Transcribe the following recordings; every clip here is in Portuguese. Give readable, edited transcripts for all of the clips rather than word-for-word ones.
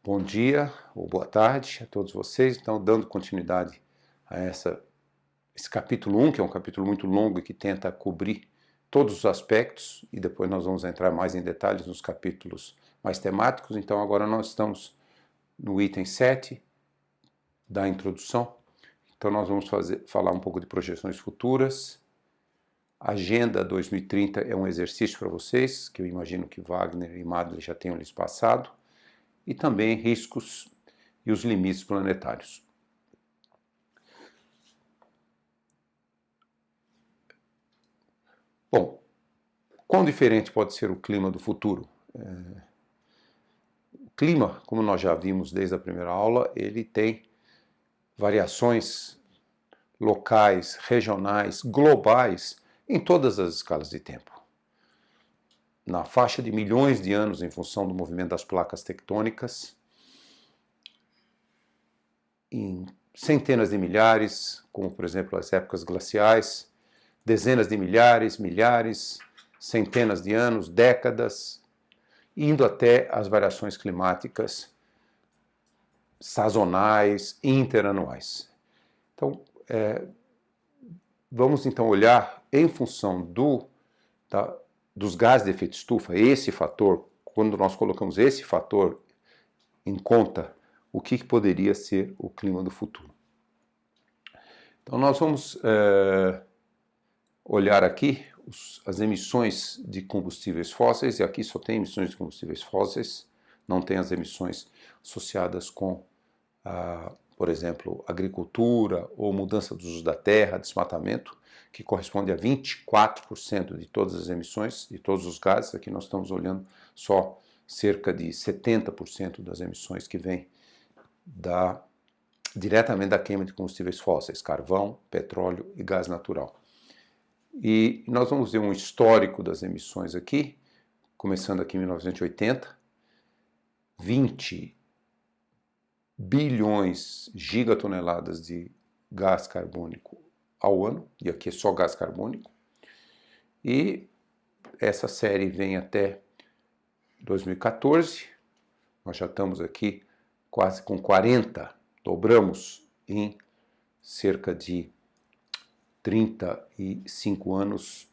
Bom dia ou boa tarde a todos vocês. Então, dando continuidade a esse capítulo 1, que é um capítulo muito longo e que tenta cobrir todos os aspectos, e depois nós vamos entrar mais em detalhes nos capítulos mais temáticos. Então, agora nós estamos no item 7 da introdução. Então, nós vamos falar um pouco de projeções futuras. Agenda 2030 é um exercício para vocês, que eu imagino que Wagner e Madler já tenham lhes passado. E também riscos e os limites planetários. Bom, quão diferente pode ser o clima do futuro? O clima, como nós já vimos desde a primeira aula, ele tem variações locais, regionais, globais, em todas as escalas de tempo. Na faixa de milhões de anos, em função do movimento das placas tectônicas, em centenas de milhares, como por exemplo as épocas glaciais, dezenas de milhares, centenas de anos, décadas, indo até as variações climáticas sazonais, interanuais. Então, vamos então olhar em função dos gases de efeito estufa, esse fator, quando nós colocamos esse fator em conta, o que poderia ser o clima do futuro. Então nós vamos olhar aqui as emissões de combustíveis fósseis, e aqui só tem emissões de combustíveis fósseis, não tem as emissões associadas com, por exemplo, agricultura ou mudança do uso da terra, desmatamento, que corresponde a 24% de todas as emissões, de todos os gases. Aqui nós estamos olhando só cerca de 70% das emissões que vêm diretamente da queima de combustíveis fósseis, carvão, petróleo e gás natural. E nós vamos ver um histórico das emissões aqui, começando aqui em 1980, 20 bilhões gigatoneladas de gás carbônico ao ano, e aqui é só gás carbônico, e essa série vem até 2014, nós já estamos aqui quase com 40, dobramos em cerca de 35 anos,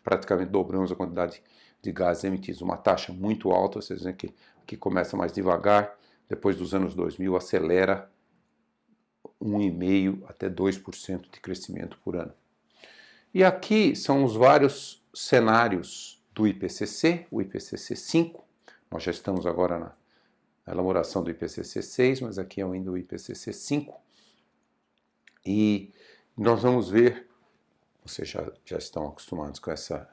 praticamente dobramos a quantidade de gases emitidos. Uma taxa muito alta, vocês veem que começa mais devagar, depois dos anos 2000 acelera 1,5% até 2% de crescimento por ano. E aqui são os vários cenários do IPCC, o IPCC 5, nós já estamos agora na elaboração do IPCC 6, mas aqui é ainda o IPCC 5. E nós vamos ver, vocês já estão acostumados com essa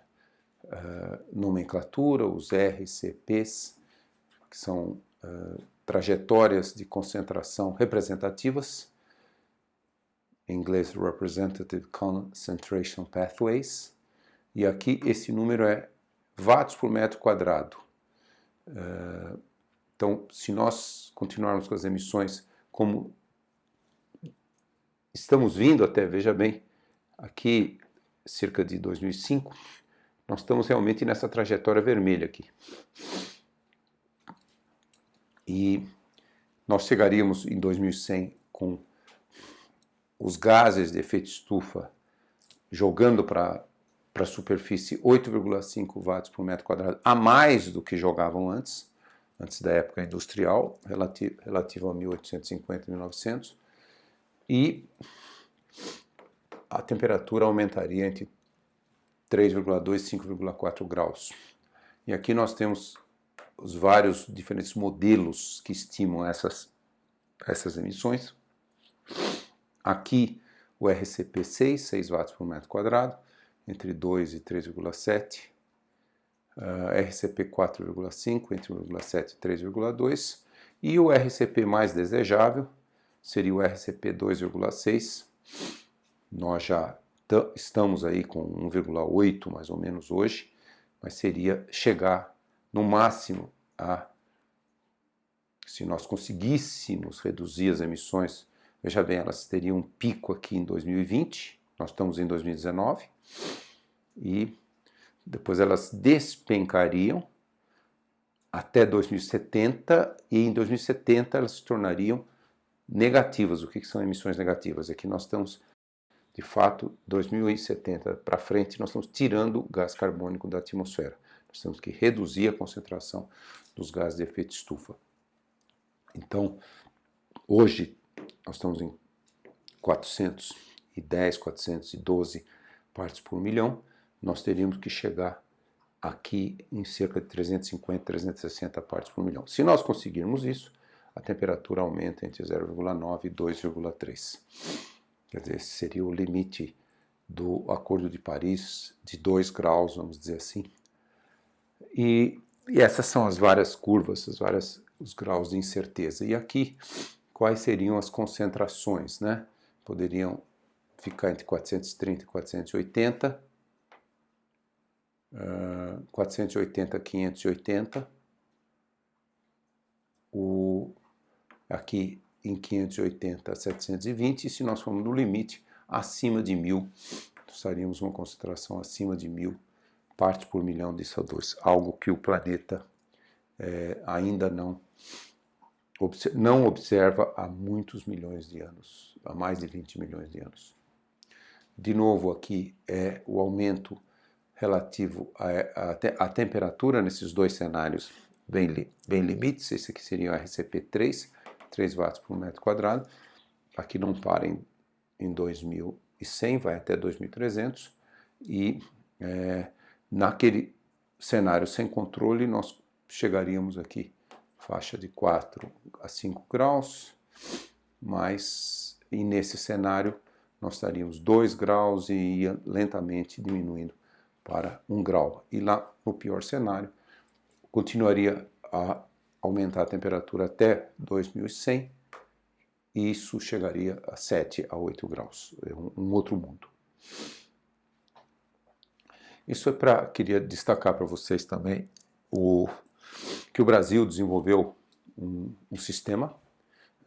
nomenclatura, os RCPs, que são trajetórias de concentração representativas, em inglês Representative Concentration Pathways, e aqui esse número é watts por metro quadrado. Então, se nós continuarmos com as emissões como estamos vindo até, veja bem, aqui cerca de 2005, nós estamos realmente nessa trajetória vermelha aqui. E nós chegaríamos em 2100 com os gases de efeito estufa jogando para a superfície 8,5 watts por metro quadrado, a mais do que jogavam antes da época industrial, relativo a 1850 e 1900, e a temperatura aumentaria entre 3,2 e 5,4 graus. E aqui nós temos os vários diferentes modelos que estimam essas emissões. Aqui o RCP 6 watts por metro quadrado, entre 2 e 3,7. RCP 4,5, entre 1,7 e 3,2. E o RCP mais desejável seria o RCP 2,6. Nós já estamos aí com 1,8 mais ou menos hoje, mas seria chegar no máximo se nós conseguíssemos reduzir as emissões, veja bem, elas teriam um pico aqui em 2020, nós estamos em 2019, e depois elas despencariam até 2070, e em 2070 elas se tornariam negativas. O que são emissões negativas? É que nós estamos, de fato, 2070 para frente, nós estamos tirando gás carbônico da atmosfera. Nós temos que reduzir a concentração dos gases de efeito estufa. Então, hoje, nós estamos em 410, 412 partes por milhão. Nós teríamos que chegar aqui em cerca de 350, 360 partes por milhão. Se nós conseguirmos isso, a temperatura aumenta entre 0,9 e 2,3. Quer dizer, esse seria o limite do Acordo de Paris, de 2 graus, vamos dizer assim. E essas são as várias curvas, os graus de incerteza. E aqui, quais seriam as concentrações, né? Poderiam ficar entre 430 e 480, 480 a 580, aqui em 580 a 720, e se nós formos no limite, acima de 1000, estaríamos uma concentração acima de 1000 partes por milhão de CO2, algo que o planeta ainda não observa há muitos milhões de anos, há mais de 20 milhões de anos. De novo, aqui é o aumento relativo à temperatura nesses dois cenários bem limites. Esse aqui seria o RCP 3 watts por metro quadrado. Aqui não para em 2100, vai até 2300. E naquele cenário sem controle, nós chegaríamos aqui, faixa de 4 a 5 graus, e nesse cenário nós estaríamos 2 graus e ia lentamente diminuindo para 1 grau. E lá, no pior cenário, continuaria a aumentar a temperatura até 2100, e isso chegaria a 7 a 8 graus. É um outro mundo. Isso queria destacar para vocês também que o Brasil desenvolveu um sistema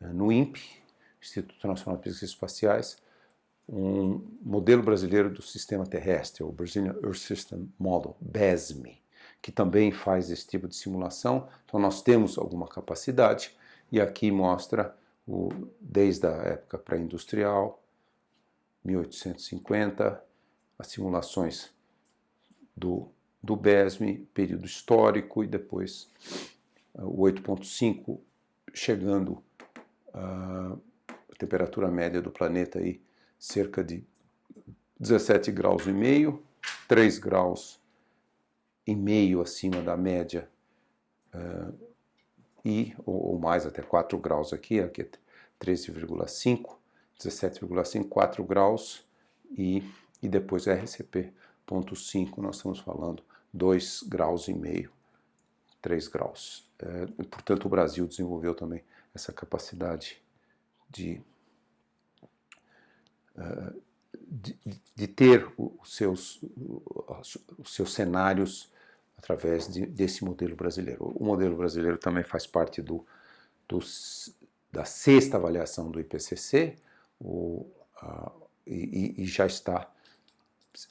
no INPE, Instituto Nacional de Pesquisas Espaciais, um modelo brasileiro do sistema terrestre, o Brazilian Earth System Model, BESM, que também faz esse tipo de simulação. Então nós temos alguma capacidade, e aqui mostra desde a época pré-industrial, 1850, as simulações do BESM, período histórico, e depois o 8.5 chegando a temperatura média do planeta aí cerca de 17 graus e meio, 3 graus e meio acima da média, ou mais, até 4 graus aqui é 13,5, 17,5, 4 graus, e depois RCP.5, nós estamos falando 2 graus e meio, 3 graus. Portanto, o Brasil desenvolveu também essa capacidade de ter os seus cenários através desse modelo brasileiro. O modelo brasileiro também faz parte da sexta avaliação do IPCC, e já está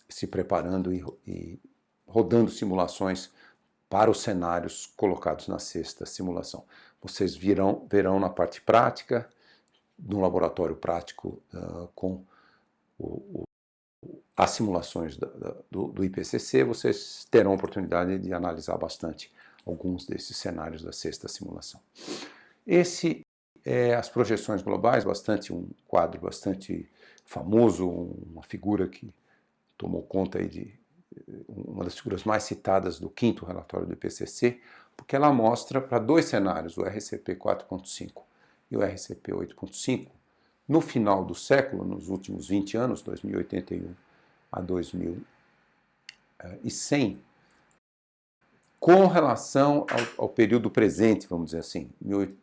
se preparando e rodando simulações para os cenários colocados na sexta simulação. Vocês verão na parte prática, no laboratório prático, com as simulações do IPCC, vocês terão a oportunidade de analisar bastante alguns desses cenários da sexta simulação. Esse é as projeções globais, um quadro bastante famoso, uma figura que tomou conta aí de uma das figuras mais citadas do 5º relatório do IPCC, porque ela mostra para dois cenários, o RCP 4.5 e o RCP 8.5, no final do século, nos últimos 20 anos, 2081 a 2100, com relação ao período presente, vamos dizer assim,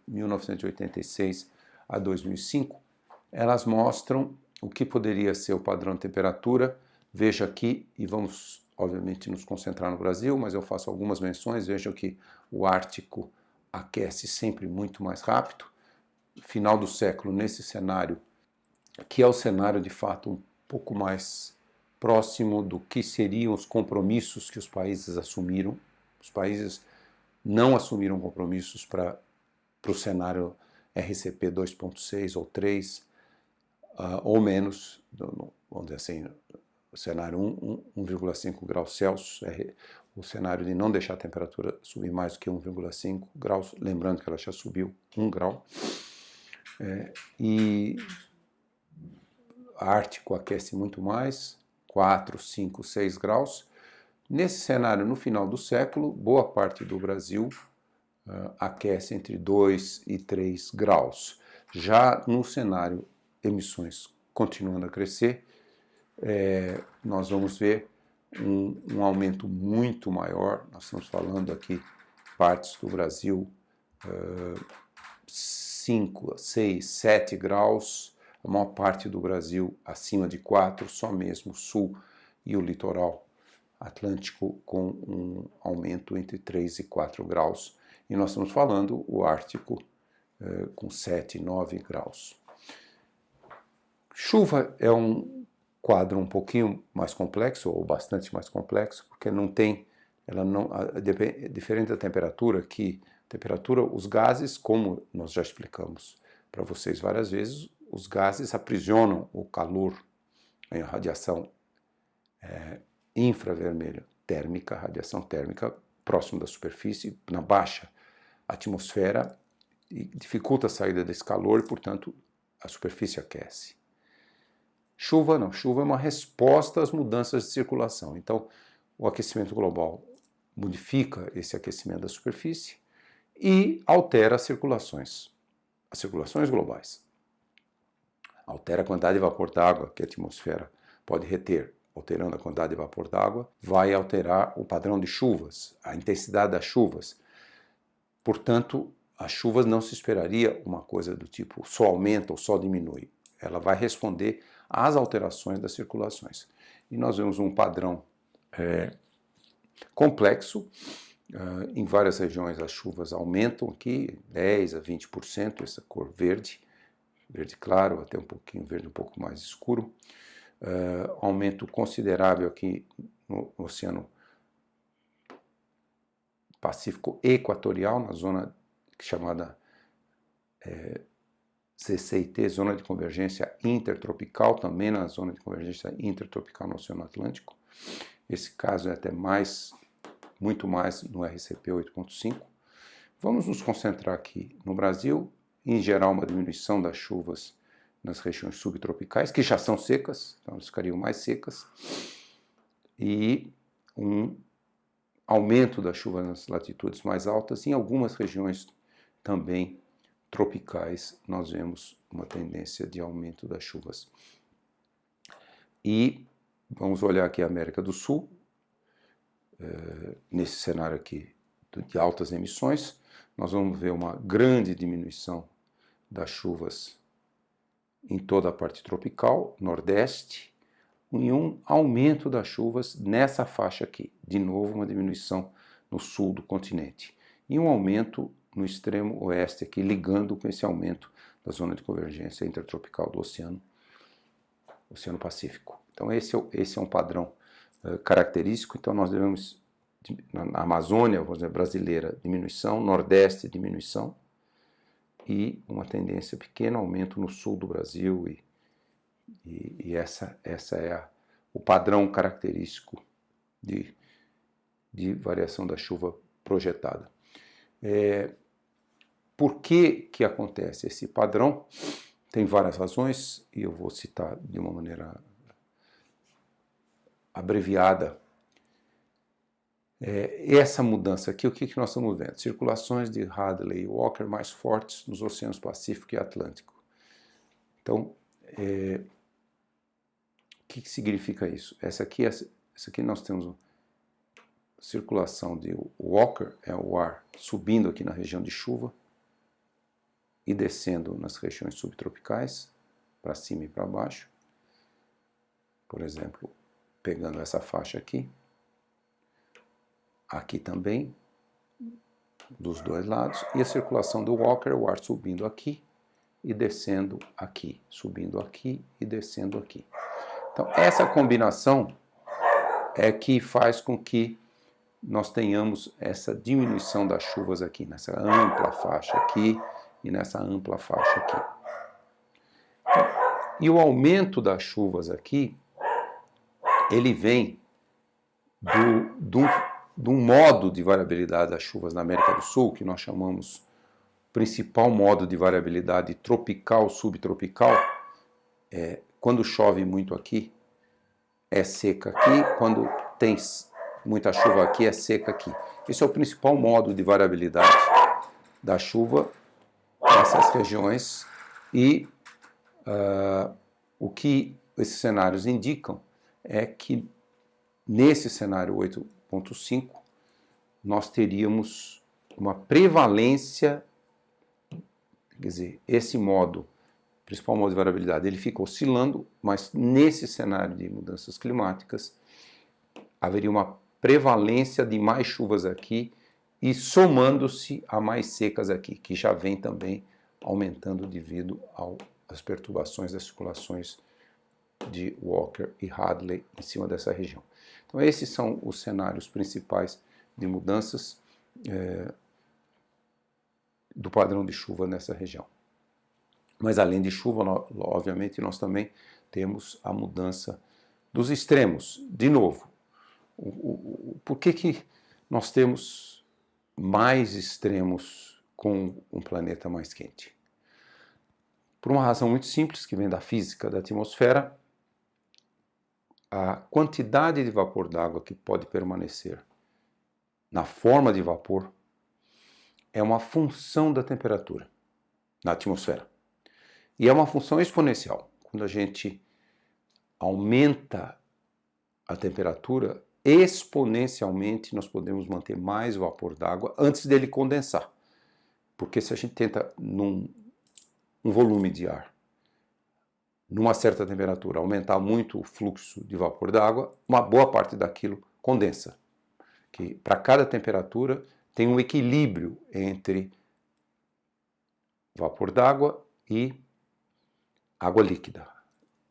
1986 a 2005, elas mostram o que poderia ser o padrão de temperatura. Veja aqui, e vamos, obviamente, nos concentrar no Brasil, mas eu faço algumas menções. Vejam que o Ártico aquece sempre muito mais rápido. Final do século, nesse cenário, que é o cenário, de fato, um pouco mais próximo do que seriam os compromissos que os países assumiram. Os países não assumiram compromissos para o cenário RCP 2.6 ou 3, ou menos, vamos dizer assim, o cenário 1,5 graus Celsius, o cenário de não deixar a temperatura subir mais do que 1,5 graus, lembrando que ela já subiu 1 grau, e Ártico aquece muito mais, 4, 5, 6 graus. Nesse cenário, no final do século, boa parte do Brasil aquece entre 2 e 3 graus. Já no cenário emissões continuando a crescer, nós vamos ver um aumento muito maior. Nós estamos falando aqui partes do Brasil 5, 6, 7 graus, a maior parte do Brasil acima de 4, só mesmo o sul e o litoral atlântico com um aumento entre 3 e 4 graus. E nós estamos falando o Ártico com 7, 9 graus. Chuva é um quadro um pouquinho mais complexo, ou bastante mais complexo, porque não tem, diferente da temperatura, os gases, como nós já explicamos para vocês várias vezes, os gases aprisionam o calor em radiação infravermelha térmica, radiação térmica próximo da superfície, na baixa atmosfera, e dificulta a saída desse calor e, portanto, a superfície aquece. Chuva não, chuva é uma resposta às mudanças de circulação. Então, o aquecimento global modifica esse aquecimento da superfície e altera as circulações globais. Altera a quantidade de vapor d'água que a atmosfera pode reter. Alterando a quantidade de vapor d'água, vai alterar o padrão de chuvas, a intensidade das chuvas. Portanto, as chuvas não se esperaria uma coisa do tipo só aumenta ou só diminui. Ela vai responder às alterações das circulações. E nós vemos um padrão complexo. Em várias regiões as chuvas aumentam aqui, 10% a 20%, essa cor verde, verde claro, até um pouquinho verde um pouco mais escuro. Aumento considerável aqui no Oceano Pacífico Equatorial, na zona chamada CCIT, Zona de Convergência Intertropical, também na Zona de Convergência Intertropical no Oceano Atlântico. Esse caso é até muito mais no RCP 8.5. Vamos nos concentrar aqui no Brasil, em geral uma diminuição das chuvas nas regiões subtropicais, que já são secas, então elas ficariam mais secas, e um aumento da chuva nas latitudes mais altas. Em algumas regiões também tropicais, nós vemos uma tendência de aumento das chuvas. E vamos olhar aqui a América do Sul, nesse cenário aqui de altas emissões, nós vamos ver uma grande diminuição das chuvas em toda a parte tropical, Nordeste, e um aumento das chuvas nessa faixa aqui. De novo, uma diminuição no sul do continente. E um aumento no extremo oeste aqui, ligando com esse aumento da zona de convergência intertropical do Oceano Pacífico. Então esse é um padrão característico. Então nós devemos, na Amazônia, vamos dizer, brasileira, diminuição, Nordeste, diminuição, e uma tendência pequena, aumento no sul do Brasil, e essa é o padrão característico de variação da chuva projetada. Por que acontece esse padrão? Tem várias razões, e eu vou citar de uma maneira abreviada. Essa mudança aqui, o que nós estamos vendo? Circulações de Hadley e Walker mais fortes nos oceanos Pacífico e Atlântico. Então, o que significa isso? Essa aqui nós temos circulação de Walker, é o ar subindo aqui na região de chuva e descendo nas regiões subtropicais, para cima e para baixo. Por exemplo, pegando essa faixa aqui. Aqui também, dos dois lados, e a circulação do Walker, o ar subindo aqui e descendo aqui, subindo aqui e descendo aqui. Então, essa combinação é que faz com que nós tenhamos essa diminuição das chuvas aqui, nessa ampla faixa aqui e nessa ampla faixa aqui. E o aumento das chuvas aqui, ele vem do modo de variabilidade das chuvas na América do Sul, que nós chamamos principal modo de variabilidade tropical, subtropical. Quando chove muito aqui, é seca aqui, quando tem muita chuva aqui, é seca aqui. Esse é o principal modo de variabilidade da chuva nessas regiões e o que esses cenários indicam é que nesse cenário 8.5 nós teríamos uma prevalência, quer dizer, esse modo, principal modo de variabilidade, ele fica oscilando, mas nesse cenário de mudanças climáticas haveria uma prevalência de mais chuvas aqui e somando-se a mais secas aqui, que já vem também aumentando devido às perturbações das circulações de Walker e Hadley em cima dessa região. Então esses são os cenários principais de mudanças do padrão de chuva nessa região. Mas além de chuva, obviamente, nós também temos a mudança dos extremos. De novo, por que nós temos mais extremos com um planeta mais quente? Por uma razão muito simples, que vem da física da atmosfera, a quantidade de vapor d'água que pode permanecer na forma de vapor é uma função da temperatura na atmosfera. E é uma função exponencial. Quando a gente aumenta a temperatura, exponencialmente nós podemos manter mais vapor d'água antes dele condensar. Porque se a gente tenta um volume de ar numa certa temperatura aumentar muito o fluxo de vapor d'água, uma boa parte daquilo condensa. Que para cada temperatura tem um equilíbrio entre vapor d'água e água líquida,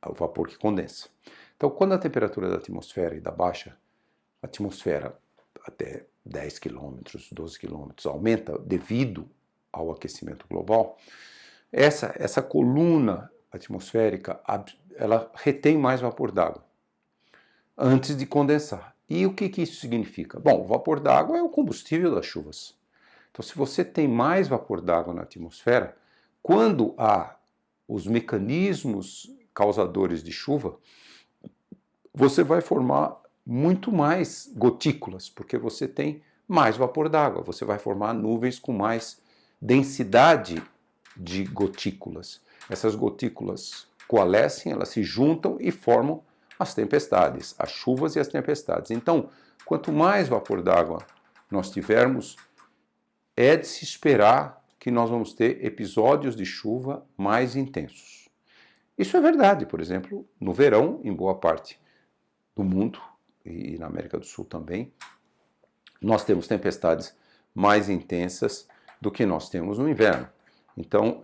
o vapor que condensa. Então, quando a temperatura da atmosfera e da baixa atmosfera, até 10 km, 12 km, aumenta devido ao aquecimento global, essa coluna atmosférica, ela retém mais vapor d'água antes de condensar. E o que isso significa? Bom, o vapor d'água é o combustível das chuvas. Então, se você tem mais vapor d'água na atmosfera, quando há os mecanismos causadores de chuva, você vai formar muito mais gotículas, porque você tem mais vapor d'água, você vai formar nuvens com mais densidade de gotículas. Essas gotículas coalescem, elas se juntam e formam as tempestades, as chuvas e as tempestades. Então, quanto mais vapor d'água nós tivermos, é de se esperar que nós vamos ter episódios de chuva mais intensos. Isso é verdade, por exemplo, no verão, em boa parte do mundo, e na América do Sul também, nós temos tempestades mais intensas do que nós temos no inverno. Então,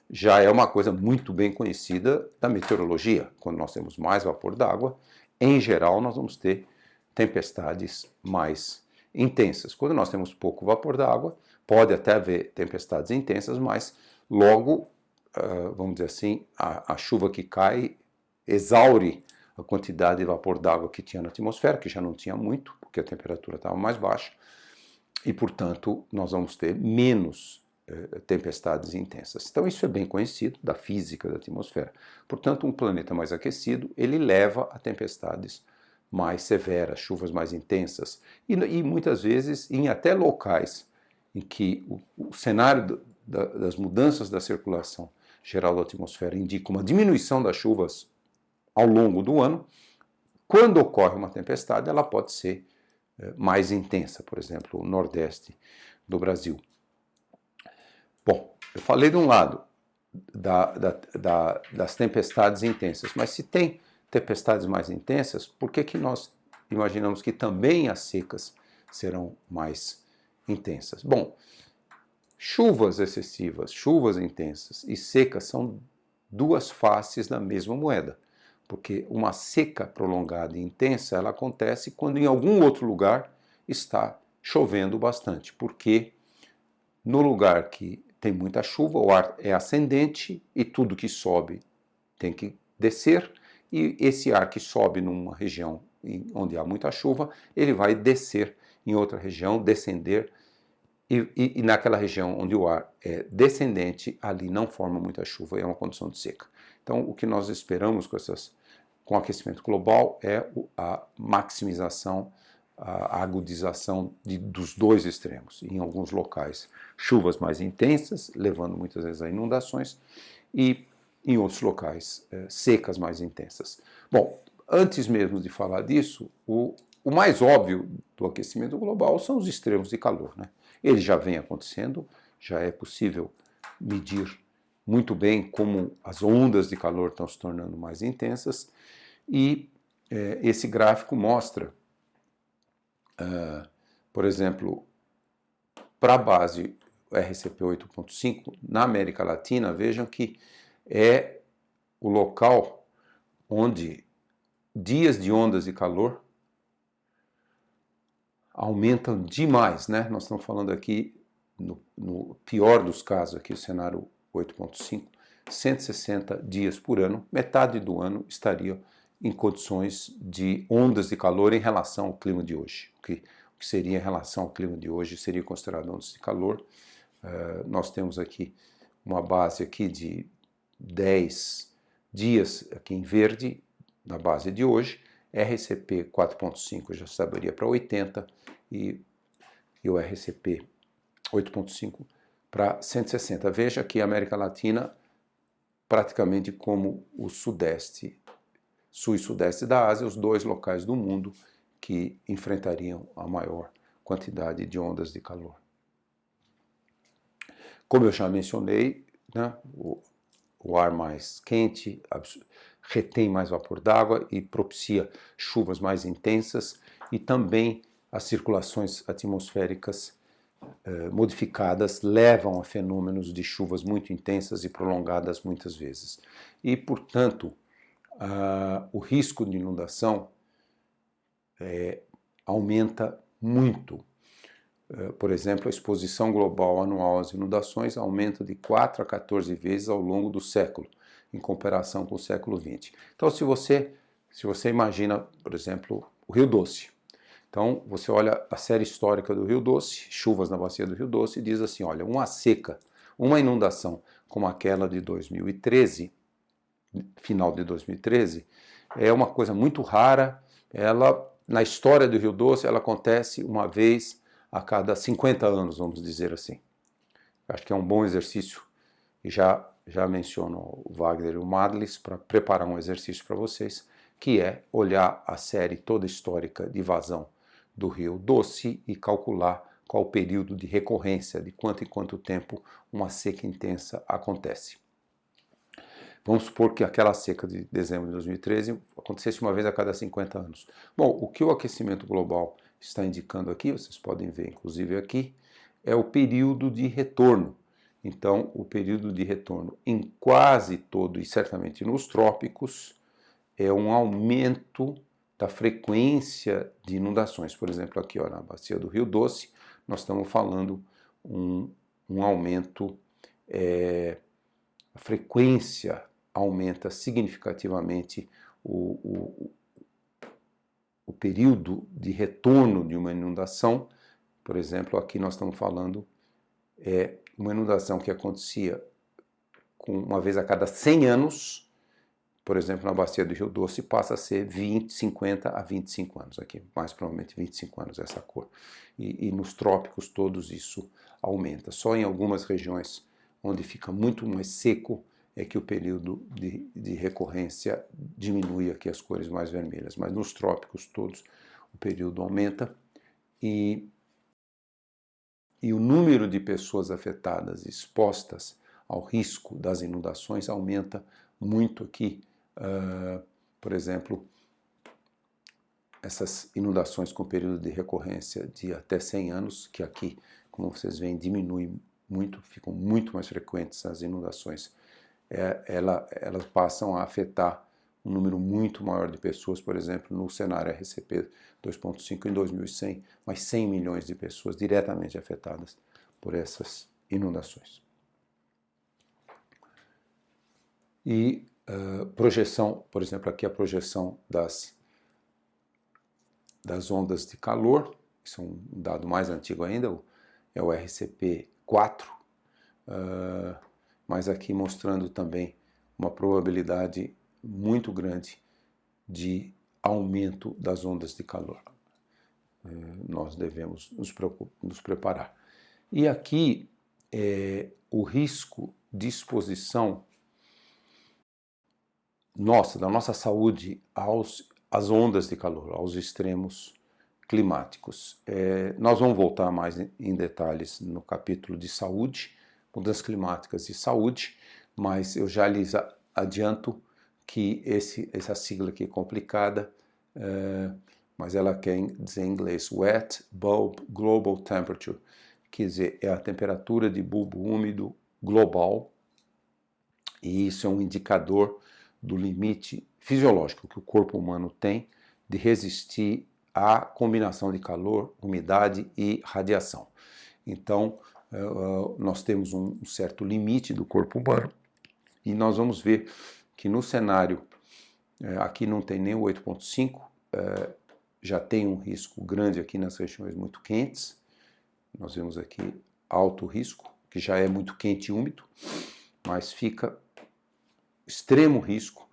já é uma coisa muito bem conhecida da meteorologia. Quando nós temos mais vapor d'água, em geral, nós vamos ter tempestades mais intensas. Quando nós temos pouco vapor d'água, pode até haver tempestades intensas, mas logo, vamos dizer assim, a chuva que cai exaure a quantidade de vapor d'água que tinha na atmosfera, que já não tinha muito, porque a temperatura estava mais baixa, e, portanto, nós vamos ter menos tempestades intensas. Então, isso é bem conhecido da física da atmosfera. Portanto, um planeta mais aquecido, ele leva a tempestades mais severas, chuvas mais intensas, e muitas vezes em até locais em que o cenário das mudanças da circulação geral da atmosfera indica uma diminuição das chuvas ao longo do ano, quando ocorre uma tempestade, ela pode ser mais intensa, por exemplo, o Nordeste do Brasil. Bom, eu falei de um lado das tempestades intensas, mas se tem tempestades mais intensas, por que nós imaginamos que também as secas serão mais intensas? Bom, chuvas excessivas, chuvas intensas e secas são duas faces da mesma moeda, porque uma seca prolongada e intensa ela acontece quando em algum outro lugar está chovendo bastante, porque no lugar que tem muita chuva, o ar é ascendente e tudo que sobe tem que descer, e esse ar que sobe numa região onde há muita chuva, ele vai descer em outra região, descender, e naquela região onde o ar é descendente, ali não forma muita chuva, é uma condição de seca. Então, o que nós esperamos com o aquecimento global é a maximização, a agudização dos dois extremos. Em alguns locais, chuvas mais intensas, levando muitas vezes a inundações, e em outros locais, secas mais intensas. Bom, antes mesmo de falar disso, o mais óbvio do aquecimento global são os extremos de calor, né? Ele já vem acontecendo, já é possível medir muito bem como as ondas de calor estão se tornando mais intensas, e esse gráfico mostra, por exemplo, para a base RCP 8.5, na América Latina, vejam que é o local onde dias de ondas de calor aumentam demais, né? Nós estamos falando aqui, no pior dos casos, aqui o cenário 8.5, 160 dias por ano, metade do ano estaria em condições de ondas de calor em relação ao clima de hoje. O que seria em relação ao clima de hoje seria considerado ondas de calor. Nós temos aqui uma base aqui de 10 dias aqui em verde, na base de hoje. RCP 4.5 já estaria para 80 e o RCP 8.5 para 160. Veja que a América Latina, praticamente como o Sudeste, Sul e Sudeste da Ásia, os dois locais do mundo que enfrentariam a maior quantidade de ondas de calor. Como eu já mencionei, né, o ar mais quente retém mais vapor d'água e propicia chuvas mais intensas, e também as circulações atmosféricas modificadas levam a fenômenos de chuvas muito intensas e prolongadas muitas vezes. E, portanto, o risco de inundação aumenta muito. Por exemplo, a exposição global anual às inundações aumenta de 4 a 14 vezes ao longo do século, em comparação com o século XX. Então, se você imagina, por exemplo, o Rio Doce. Então, você olha a série histórica do Rio Doce, chuvas na bacia do Rio Doce, e diz assim, olha, uma seca, uma inundação como aquela de 2013, final de 2013, é uma coisa muito rara. Na história do Rio Doce, ela acontece uma vez a cada 50 anos, vamos dizer assim. Acho que é um bom exercício, e já menciono o Wagner e o Madlis para preparar um exercício para vocês, que é olhar a série toda histórica de vazão do Rio Doce e calcular qual o período de recorrência, de quanto em quanto tempo uma seca intensa acontece. Vamos supor que aquela seca de dezembro de 2013 acontecesse uma vez a cada 50 anos. Bom, o que o aquecimento global está indicando aqui, vocês podem ver inclusive aqui, é o período de retorno. Então, o período de retorno em quase todo, e certamente nos trópicos, é um aumento da frequência de inundações. Por exemplo, aqui na bacia do Rio Doce, nós estamos falando um aumento, a frequência aumenta significativamente o período de retorno de uma inundação. Por exemplo, aqui nós estamos falando uma inundação que acontecia uma vez a cada 100 anos, por exemplo, na bacia do Rio Doce, passa a ser 50 a 25 anos, aqui mais provavelmente 25 anos essa cor. E nos trópicos todos isso aumenta. Só em algumas regiões onde fica muito mais seco é que o período de recorrência diminui aqui as cores mais vermelhas, mas nos trópicos todos o período aumenta, e o número de pessoas afetadas, expostas ao risco das inundações, aumenta muito aqui. Por exemplo, essas inundações com período de recorrência de até 100 anos, que aqui, como vocês veem, diminui muito, ficam muito mais frequentes as inundações. Elas passam a afetar um número muito maior de pessoas, por exemplo, no cenário RCP 2.5 em 2100, mas 100 milhões de pessoas diretamente afetadas por essas inundações. E projeção, por exemplo, aqui a projeção das ondas de calor, isso é um dado mais antigo ainda, é o RCP 4, mas aqui mostrando também uma probabilidade muito grande de aumento das ondas de calor. Nós devemos nos preparar. E aqui o risco de exposição da nossa saúde às ondas de calor, aos extremos climáticos. Nós vamos voltar mais em detalhes no capítulo de saúde, mudanças climáticas e saúde, mas eu já lhes adianto que essa sigla aqui é complicada, mas ela quer dizer em inglês Wet Bulb Global Temperature, quer dizer, é a temperatura de bulbo úmido global, e isso é um indicador do limite fisiológico que o corpo humano tem de resistir à combinação de calor, umidade e radiação. Então, nós temos um certo limite do corpo humano e nós vamos ver que no cenário, aqui não tem nem o 8.5, já tem um risco grande aqui nas regiões muito quentes. Nós vemos aqui alto risco, que já é muito quente e úmido, mas fica extremo risco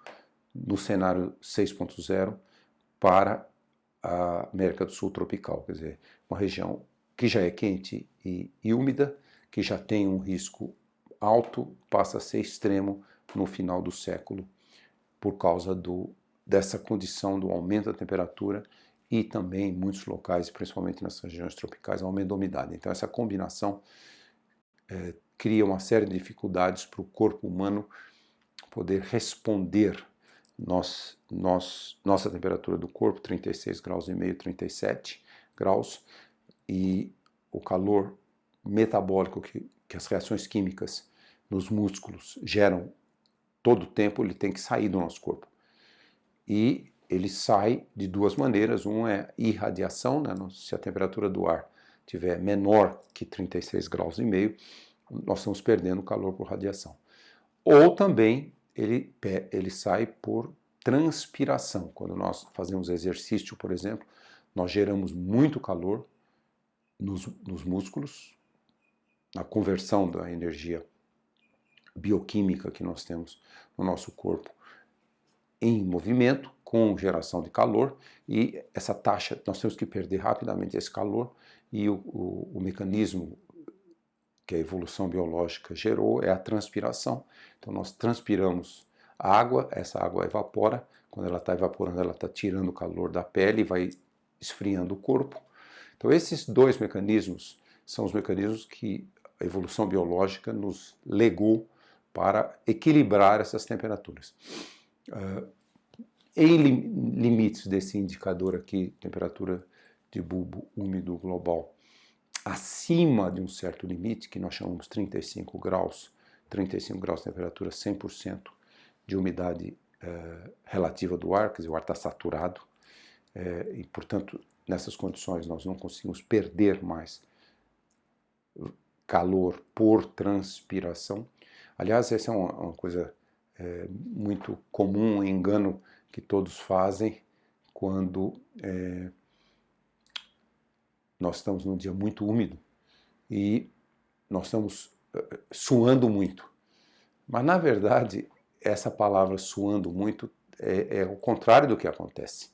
no cenário 6.0 para a América do Sul tropical, quer dizer, uma região que já é quente e úmida, que já tem um risco alto, passa a ser extremo no final do século por causa dessa condição do aumento da temperatura e também em muitos locais, principalmente nas regiões tropicais, aumento da umidade. Então essa combinação cria uma série de dificuldades para o corpo humano poder responder. Nossa temperatura do corpo, 36,5 graus, 37 graus, e o calor metabólico que as reações químicas nos músculos geram todo o tempo, ele tem que sair do nosso corpo. E ele sai de duas maneiras, uma é irradiação, né? Se a temperatura do ar estiver menor que 36,5 graus, nós estamos perdendo calor por radiação. Ou também ele sai por transpiração. Quando nós fazemos exercício, por exemplo, nós geramos muito calor nos músculos, na conversão da energia bioquímica que nós temos no nosso corpo em movimento, com geração de calor, e essa taxa, nós temos que perder rapidamente esse calor, e o mecanismo que a evolução biológica gerou é a transpiração. Então nós transpiramos a água, essa água evapora, quando ela está evaporando, ela está tirando o calor da pele e vai esfriando o corpo. Então esses dois mecanismos são os mecanismos que a evolução biológica nos legou para equilibrar essas temperaturas. Em limites desse indicador aqui, temperatura de bulbo úmido global, acima de um certo limite, que nós chamamos 35 graus de temperatura, 100% de umidade relativa do ar, quer dizer, o ar está saturado, e, portanto, nessas condições nós não conseguimos perder mais calor por transpiração. Aliás, essa é uma coisa muito comum, um engano que todos fazem quando nós estamos num dia muito úmido e nós estamos suando muito. Mas, na verdade, essa palavra suando muito é o contrário do que acontece.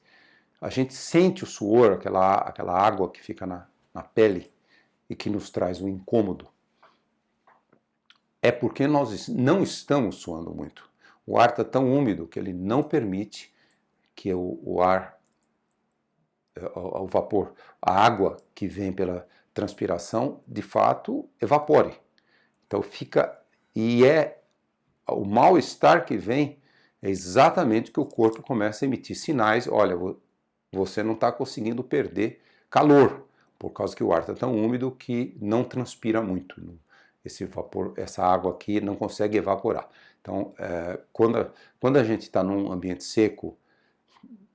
A gente sente o suor, aquela água que fica na pele e que nos traz um incômodo. É porque nós não estamos suando muito. O ar está tão úmido que ele não permite que o ar, o vapor, a água que vem pela transpiração, de fato, evapore. Então fica, o mal-estar que vem é exatamente que o corpo começa a emitir sinais, olha, você não está conseguindo perder calor, por causa que o ar está tão úmido que não transpira muito. esse vapor, essa água aqui não consegue evaporar. Então, quando a gente está num ambiente seco,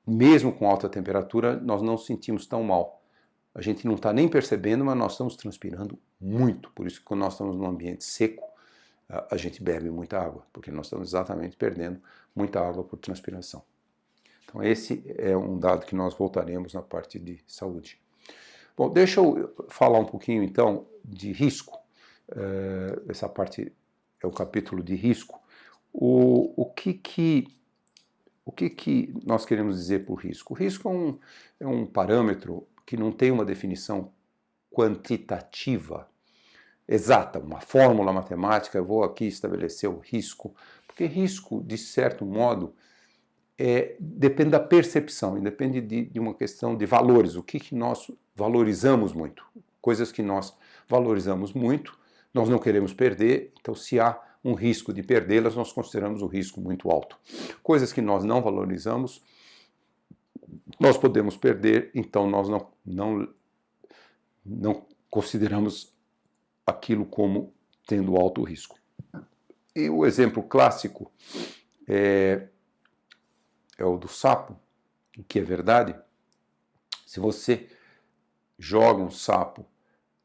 mesmo com alta temperatura, nós não sentimos tão mal. A gente não está nem percebendo, mas nós estamos transpirando muito. Por isso que quando nós estamos num ambiente seco, a gente bebe muita água, porque nós estamos exatamente perdendo muita água por transpiração. Então esse é um dado que nós voltaremos na parte de saúde. Bom, deixa eu falar um pouquinho então de risco. Essa parte é o capítulo de risco. O que nós queremos dizer por risco? O risco é um parâmetro que não tem uma definição quantitativa exata, uma fórmula matemática. Eu vou aqui estabelecer o risco, porque risco, de certo modo, depende da percepção, e depende de uma questão de valores, o que nós valorizamos muito. Coisas que nós valorizamos muito, nós não queremos perder, então se há um risco de perdê-las, nós consideramos o risco muito alto. Coisas que nós não valorizamos, nós podemos perder, então nós não consideramos aquilo como tendo alto risco. E o exemplo clássico é o do sapo, que é verdade. Se você joga um sapo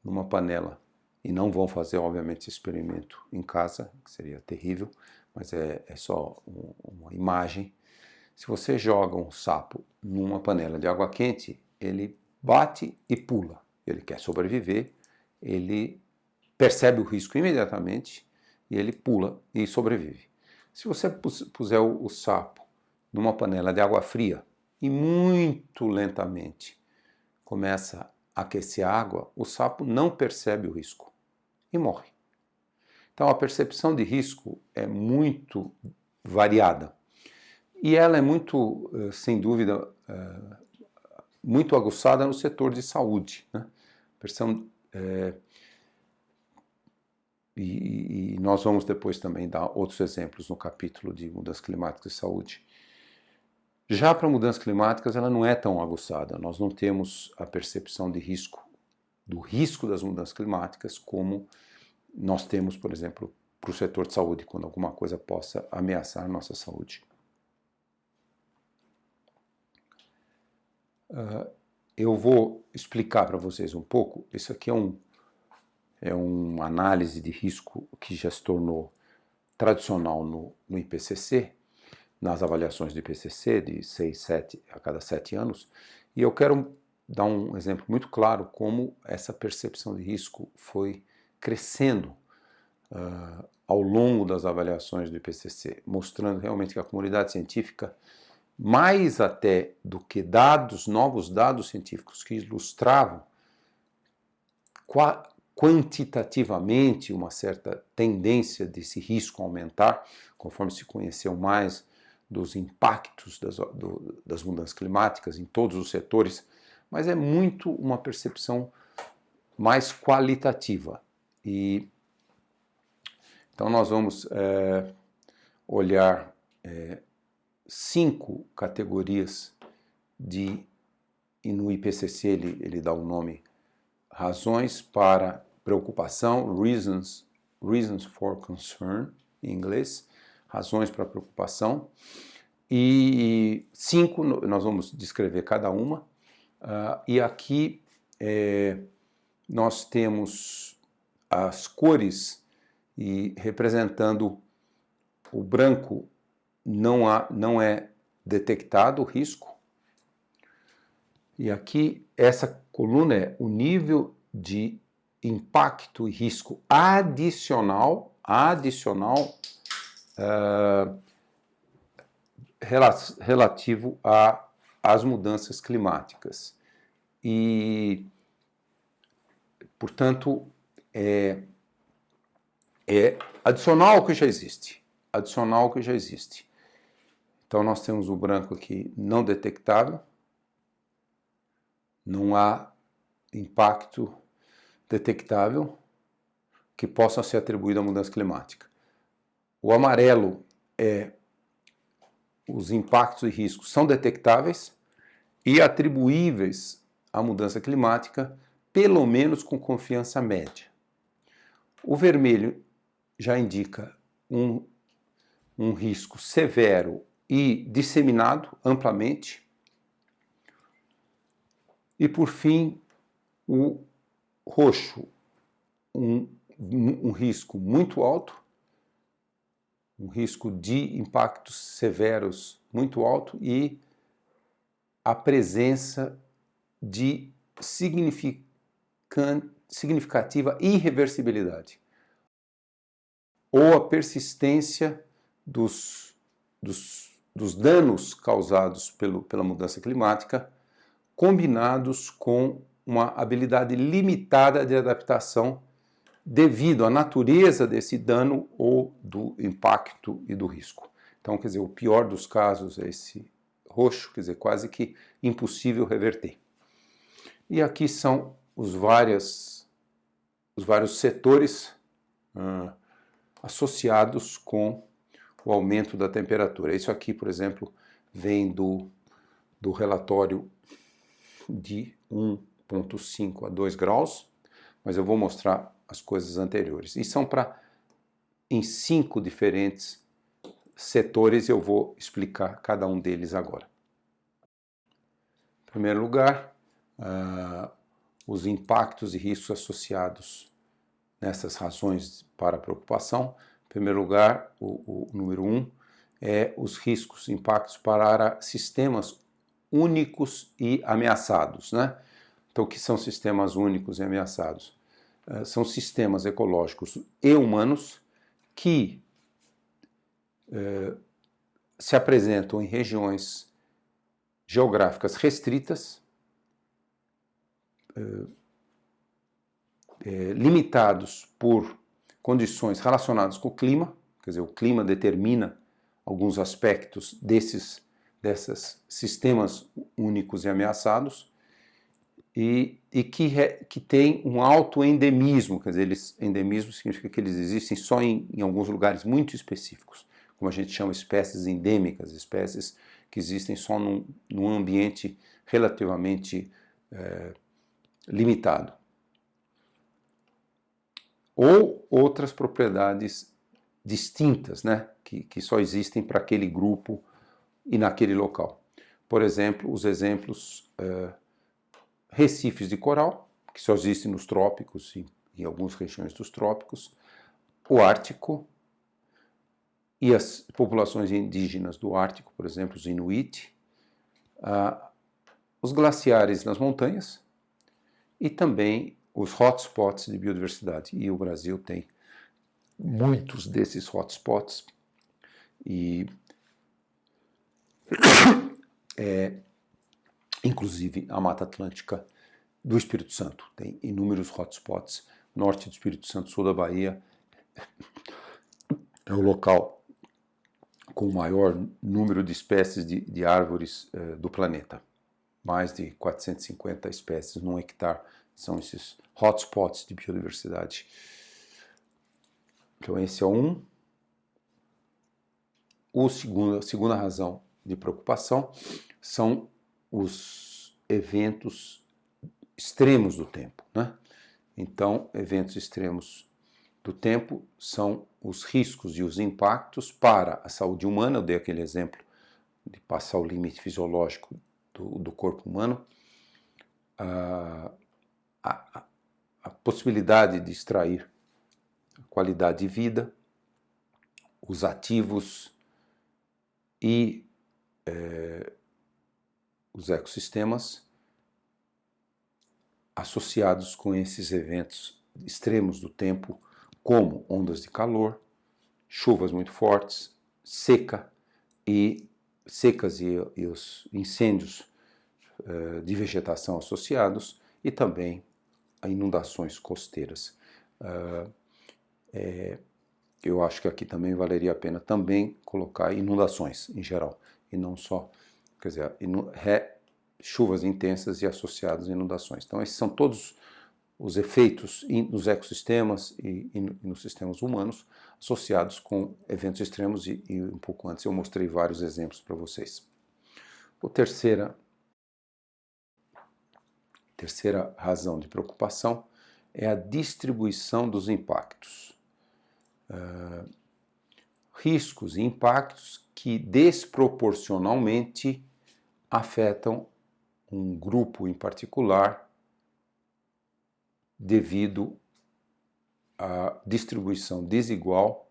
numa panela, e não vão fazer, obviamente, esse experimento em casa, que seria terrível, mas é só uma imagem. Se você joga um sapo numa panela de água quente, ele bate e pula. Ele quer sobreviver, ele percebe o risco imediatamente e ele pula e sobrevive. Se você puser o sapo numa panela de água fria e muito lentamente começa a aquecer a água, o sapo não percebe o risco e morre. Então a percepção de risco é muito variada e ela é muito, sem dúvida, muito aguçada no setor de saúde, né? E nós vamos depois também dar outros exemplos no capítulo de mudanças climáticas e saúde. Já para mudanças climáticas, ela não é tão aguçada. Nós não temos a percepção de risco, do risco das mudanças climáticas, como nós temos, por exemplo, para o setor de saúde, quando alguma coisa possa ameaçar a nossa saúde. Eu vou explicar para vocês um pouco. Isso aqui é uma análise de risco que já se tornou tradicional no IPCC, nas avaliações do IPCC, de 6, 7 a cada 7 anos, e eu quero dar um exemplo muito claro como essa percepção de risco foi crescendo ao longo das avaliações do IPCC, mostrando realmente que a comunidade científica, mais até do que novos dados científicos que ilustravam quantitativamente uma certa tendência desse risco aumentar, conforme se conheceu mais dos impactos das mudanças climáticas em todos os setores, mas é muito uma percepção mais qualitativa. E então nós vamos olhar 5 categorias e no IPCC ele dá o nome razões para preocupação, reasons for concern, em inglês, razões para preocupação, e 5 nós vamos descrever cada uma, e aqui nós temos as cores e representando o branco não é detectado o risco, e aqui essa coluna é o nível de impacto e risco adicional relativo às mudanças climáticas. E, portanto, é adicional ao que já existe. Então, nós temos o branco aqui não detectável, não há impacto detectável que possa ser atribuído à mudança climática. O amarelo os impactos e riscos são detectáveis e atribuíveis à mudança climática, pelo menos com confiança média. O vermelho já indica um risco severo e disseminado amplamente. E, por fim, o roxo, um risco muito alto, um risco de impactos severos muito alto e a presença de significativa irreversibilidade ou a persistência dos danos causados pela mudança climática, combinados com uma habilidade limitada de adaptação devido à natureza desse dano ou do impacto e do risco. Então, quer dizer, o pior dos casos é esse roxo, quer dizer, quase que impossível reverter. E aqui são os vários setores associados com o aumento da temperatura. Isso aqui, por exemplo, vem do relatório de 1,5 a 2 graus, mas eu vou mostrar as coisas anteriores. E são em 5 diferentes setores, eu vou explicar cada um deles agora. Em primeiro lugar, os impactos e riscos associados nessas razões para preocupação. Em primeiro lugar, o número 1 é os riscos, impactos para sistemas únicos e ameaçados, né? Então, o que são sistemas únicos e ameaçados? São sistemas ecológicos e humanos que se apresentam em regiões geográficas restritas, limitados por condições relacionadas com o clima, quer dizer, o clima determina alguns aspectos desses sistemas únicos e ameaçados, e que tem um alto endemismo, quer dizer, endemismo significa que eles existem só em alguns lugares muito específicos, como a gente chama espécies endêmicas, espécies que existem só num ambiente relativamente limitado. Ou outras propriedades distintas, né, que só existem para aquele grupo e naquele local. Por exemplo, os exemplos recifes de coral, que só existem nos trópicos e em algumas regiões dos trópicos, o Ártico e as populações indígenas do Ártico, por exemplo, os Inuit, os glaciares nas montanhas e também os hotspots de biodiversidade. E o Brasil tem muitos desses hotspots e inclusive a Mata Atlântica do Espírito Santo. Tem inúmeros hotspots. Norte do Espírito Santo, sul da Bahia, é o local com o maior número de espécies de árvores do planeta. Mais de 450 espécies num hectare são esses hotspots de biodiversidade. Então esse é um. A segunda razão de preocupação são os eventos extremos do tempo, né? Então, eventos extremos do tempo são os riscos e os impactos para a saúde humana. Eu dei aquele exemplo de passar o limite fisiológico do corpo humano, a possibilidade de extrair qualidade de vida, os ativos e os ecossistemas associados com esses eventos extremos do tempo, como ondas de calor, chuvas muito fortes, secas e os incêndios de vegetação associados e também a inundações costeiras. Eu acho que aqui também valeria a pena também colocar inundações em geral, e não só, quer dizer, chuvas intensas e associadas a inundações. Então, esses são todos os efeitos nos ecossistemas e nos sistemas humanos associados com eventos extremos, e um pouco antes eu mostrei vários exemplos para vocês. A terceira razão de preocupação é a distribuição dos impactos. Riscos e impactos que desproporcionalmente afetam um grupo em particular devido à distribuição desigual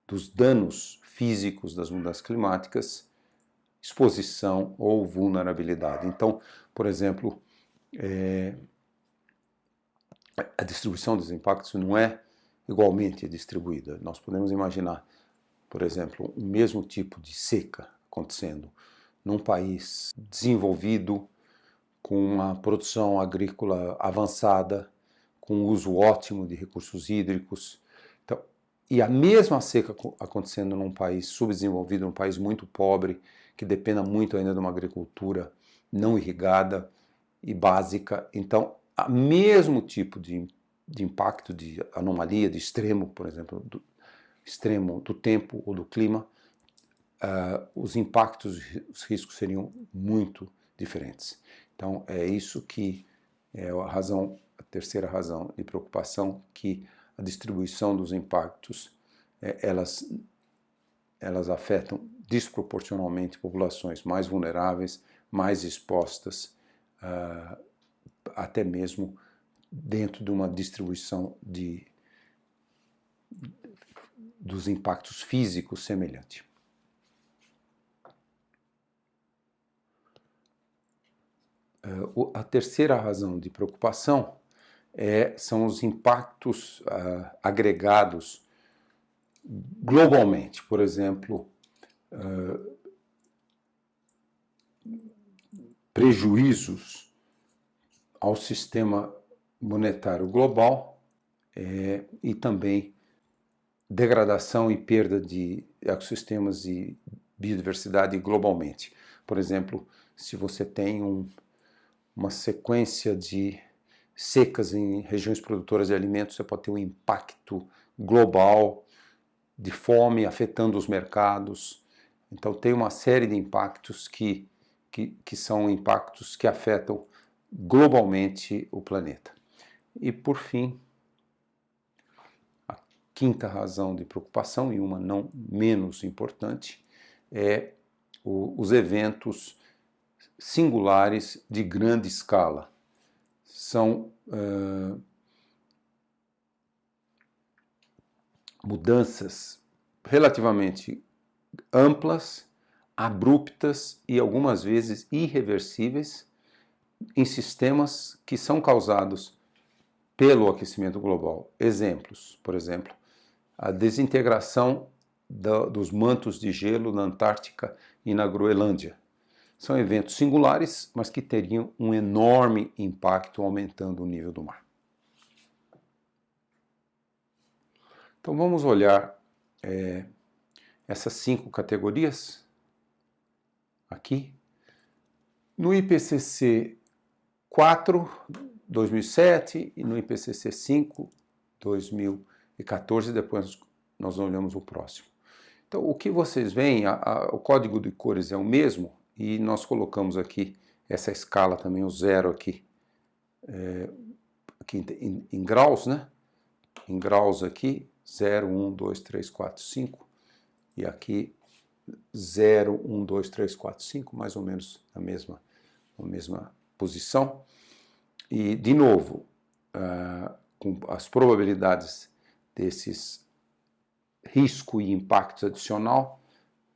dos danos físicos das mudanças climáticas, exposição ou vulnerabilidade. Então, por exemplo, a distribuição dos impactos não é igualmente distribuída. Nós podemos imaginar, por exemplo, o mesmo tipo de seca acontecendo num país desenvolvido, com uma produção agrícola avançada, com uso ótimo de recursos hídricos. Então, e a mesma seca acontecendo num país subdesenvolvido, num país muito pobre, que dependa muito ainda de uma agricultura não irrigada e básica. Então, o mesmo tipo de impacto, de anomalia, de extremo, por exemplo, do extremo do tempo ou do clima, os impactos, os riscos seriam muito diferentes. Então, é isso que é a terceira razão de preocupação, que a distribuição dos impactos, elas afetam desproporcionalmente populações mais vulneráveis, mais expostas, até mesmo dentro de uma distribuição dos impactos físicos semelhante. A terceira razão de preocupação são os impactos agregados globalmente. Por exemplo, prejuízos ao sistema monetário global e também degradação e perda de ecossistemas e biodiversidade globalmente. Por exemplo, se você tem uma sequência de secas em regiões produtoras de alimentos, você pode ter um impacto global de fome afetando os mercados. Então tem uma série de impactos que são impactos que afetam globalmente o planeta. E por fim, a quinta razão de preocupação, e uma não menos importante, é os eventos singulares de grande escala. São mudanças relativamente amplas, abruptas e algumas vezes irreversíveis em sistemas que são causados pelo aquecimento global. Exemplos, por exemplo, a desintegração dos mantos de gelo na Antártica e na Groenlândia. São eventos singulares, mas que teriam um enorme impacto aumentando o nível do mar. Então vamos olhar essas 5 categorias aqui. No IPCC 4, 2007, e no IPCC 5, 2014, depois nós olhamos o próximo. Então, o que vocês veem, o código de cores é o mesmo, e nós colocamos aqui essa escala também, o 0 aqui, aqui em graus, né? Em graus aqui, 0, 1, 2, 3, 4, 5, e aqui 0, 1, 2, 3, 4, 5, mais ou menos na mesma posição. E, de novo, com as probabilidades desses risco e impactos adicional,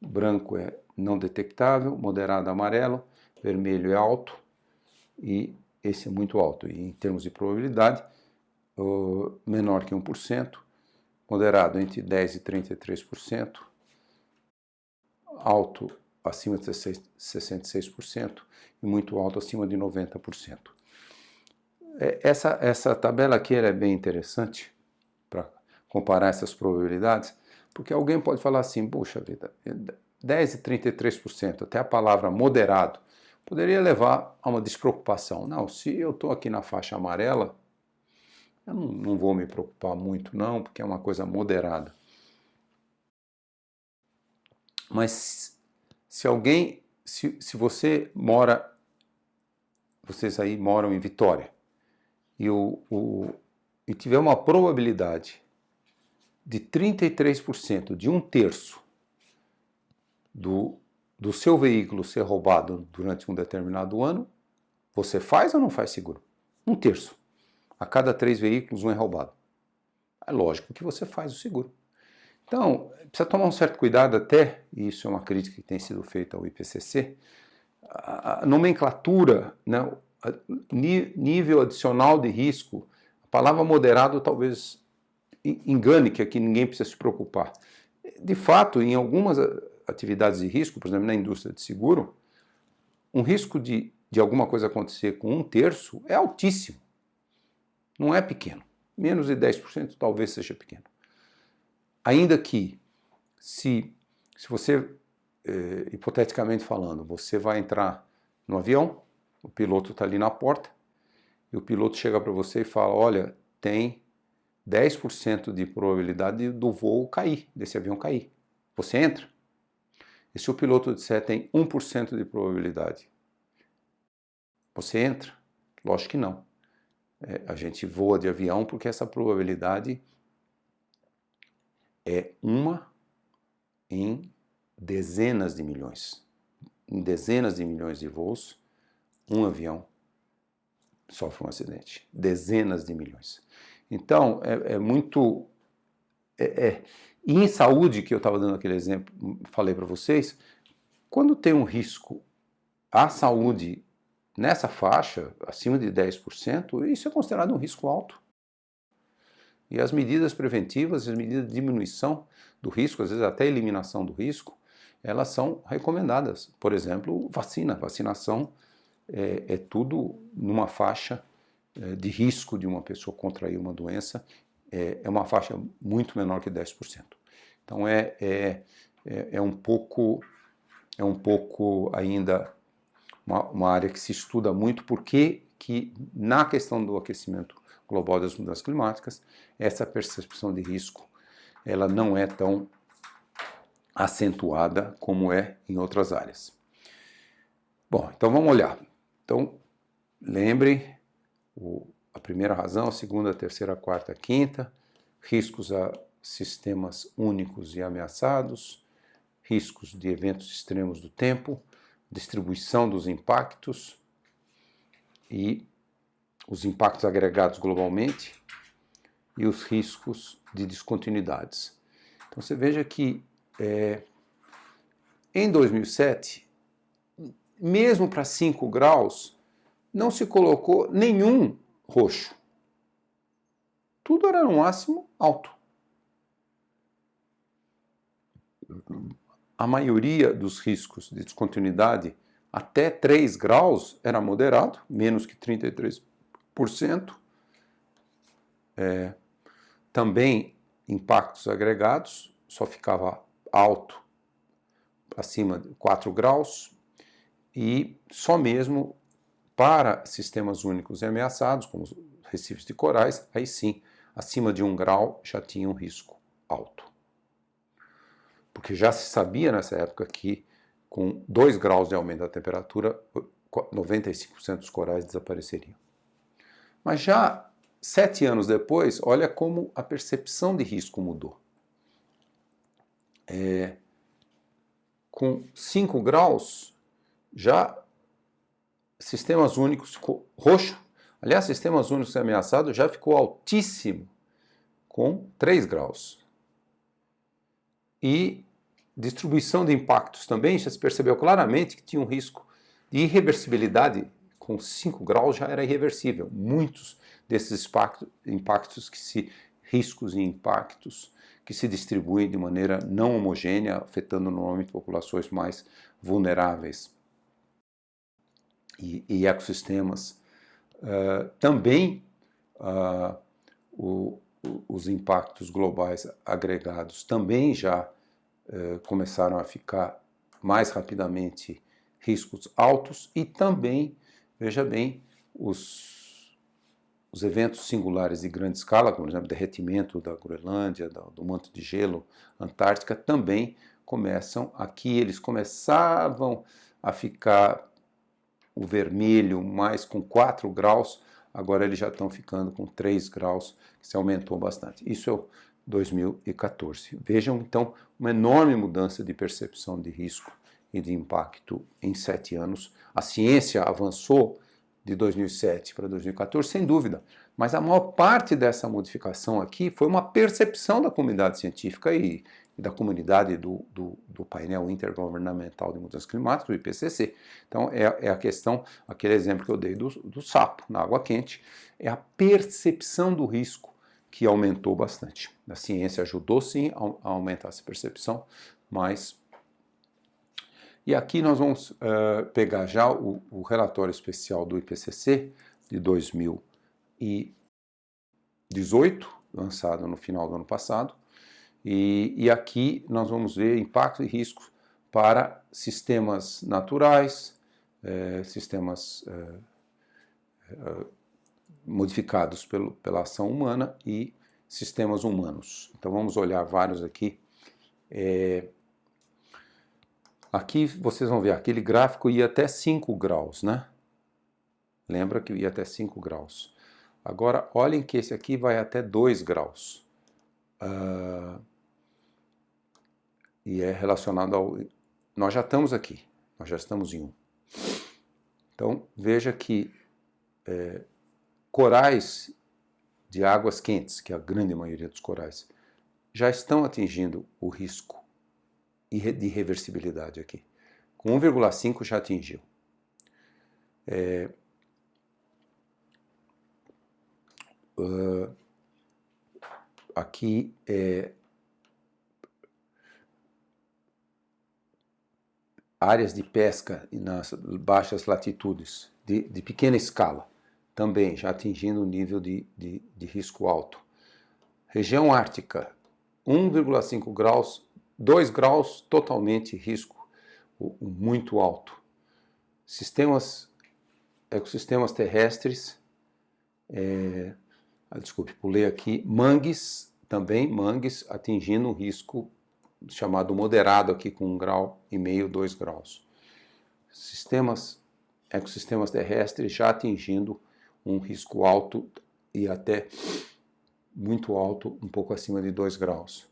branco é não detectável, moderado amarelo, vermelho é alto e esse é muito alto. E em termos de probabilidade, menor que 1%, moderado entre 10% e 33%, alto acima de 66% e muito alto acima de 90%. Essa tabela aqui é bem interessante para comparar essas probabilidades, porque alguém pode falar assim, puxa vida, 10 e 33%, até a palavra moderado, poderia levar a uma despreocupação. Não, se eu estou aqui na faixa amarela, eu não vou me preocupar muito não, porque é uma coisa moderada. Mas se você mora vocês aí moram em Vitória e tiver uma probabilidade de 33%, de 1/3 do seu veículo ser roubado durante um determinado ano, você faz ou não faz seguro? 1/3. A cada 3 veículos, um é roubado. É lógico que você faz o seguro. Então, precisa tomar um certo cuidado até, e isso é uma crítica que tem sido feita ao IPCC, a nomenclatura, né, nível adicional de risco, a palavra moderado talvez engane, que aqui ninguém precisa se preocupar. De fato, em algumas atividades de risco, por exemplo, na indústria de seguro, um risco de alguma coisa acontecer com 1/3 é altíssimo. Não é pequeno. Menos de 10% talvez seja pequeno. Ainda que, se você, hipoteticamente falando, você vai entrar no avião, o piloto está ali na porta, e o piloto chega para você e fala, olha, tem 10% de probabilidade do voo cair, desse avião cair. Você entra? E se o piloto disser tem 1% de probabilidade, você entra? Lógico que não. A gente voa de avião porque essa probabilidade é 1 em dezenas de milhões. Em dezenas de milhões de voos, um avião sofre um acidente. Dezenas de milhões. Então, muito... E em saúde, que eu estava dando aquele exemplo, falei para vocês, quando tem um risco à saúde nessa faixa, acima de 10%, isso é considerado um risco alto. E as medidas preventivas, as medidas de diminuição do risco, às vezes até eliminação do risco, elas são recomendadas. Por exemplo, vacinação é tudo numa faixa de risco de uma pessoa contrair uma doença, é uma faixa muito menor que 10%. Então é um pouco ainda uma área que se estuda muito, porque que na questão do aquecimento global das mudanças climáticas, essa percepção de risco ela não é tão acentuada como é em outras áreas. Bom, então vamos olhar. Então, lembrem a primeira razão, a segunda, a terceira, a quarta, a quinta, riscos a sistemas únicos e ameaçados, riscos de eventos extremos do tempo, distribuição dos impactos e os impactos agregados globalmente e os riscos de descontinuidades. Então você veja que em 2007, mesmo para 5 graus, não se colocou nenhum roxo. Tudo era no máximo alto. A maioria dos riscos de descontinuidade até 3 graus era moderado, menos que 33%. Também impactos agregados, só ficava alto acima de 4 graus, e só mesmo para sistemas únicos e ameaçados, como os recifes de corais, aí sim, acima de 1 grau já tinha um risco alto. Porque já se sabia nessa época que com 2 graus de aumento da temperatura, 95% dos corais desapareceriam. Mas já 7 anos depois, olha como a percepção de risco mudou. Com 5 graus, já sistemas únicos ficou roxo. Aliás, sistemas únicos ameaçados já ficou altíssimo com 3 graus. E distribuição de impactos também, já se percebeu claramente que tinha um risco de irreversibilidade. Com 5 graus já era irreversível. Muitos desses impactos riscos e impactos que se distribuem de maneira não homogênea, afetando normalmente populações mais vulneráveis e ecossistemas. Também os impactos globais agregados também já começaram a ficar mais rapidamente riscos altos, e também, veja bem, os eventos singulares de grande escala, como por exemplo, derretimento da Groenlândia, do manto de gelo Antártica, também começam, aqui eles começavam a ficar o vermelho mais com 4 graus, agora eles já estão ficando com 3 graus, que se aumentou bastante. Isso é o 2014. Vejam, então, uma enorme mudança de percepção de risco e de impacto em 7 anos. A ciência avançou de 2007 para 2014, sem dúvida, mas a maior parte dessa modificação aqui foi uma percepção da comunidade científica e da comunidade do painel intergovernamental de mudanças climáticas, o IPCC. Então, é a questão, aquele exemplo que eu dei do sapo na água quente, é a percepção do risco que aumentou bastante. A ciência ajudou sim a aumentar essa percepção, mas... E aqui nós vamos pegar já o relatório especial do IPCC de 2018, lançado no final do ano passado, e aqui nós vamos ver impactos e riscos para sistemas naturais, sistemas modificados pela ação humana e sistemas humanos. Então vamos olhar vários aqui. Aqui vocês vão ver, aquele gráfico ia até 5 graus, né? Lembra que ia até 5 graus. Agora, olhem que esse aqui vai até 2 graus. E é relacionado ao... Nós já estamos aqui, nós já estamos em 1. Então, veja que corais de águas quentes, que é a grande maioria dos corais, já estão atingindo o risco de reversibilidade aqui. Com 1,5 já atingiu. Aqui áreas de pesca nas baixas latitudes, de pequena escala, também já atingindo o nível de risco alto. Região ártica, 1,5 graus, 2 graus totalmente risco muito alto. Ecossistemas terrestres, desculpe, pulei aqui, mangues também, mangues atingindo um risco chamado moderado aqui com 1,5 grau, 2 graus. Ecossistemas terrestres já atingindo um risco alto e até muito alto, um pouco acima de 2 graus.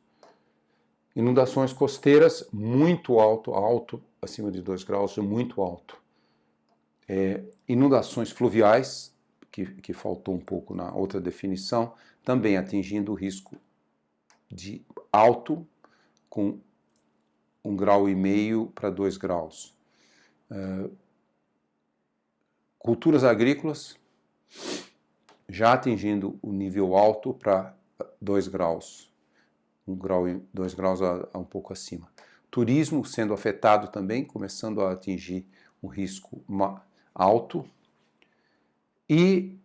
Inundações costeiras, muito alto, acima de 2 graus, muito alto. Inundações fluviais, que faltou um pouco na outra definição, também atingindo o risco de alto, com 1,5 grau para 2 graus. Culturas agrícolas, já atingindo o nível alto para 2 graus. 1 grau e 2 graus um pouco acima. Turismo sendo afetado também, começando a atingir um risco alto. E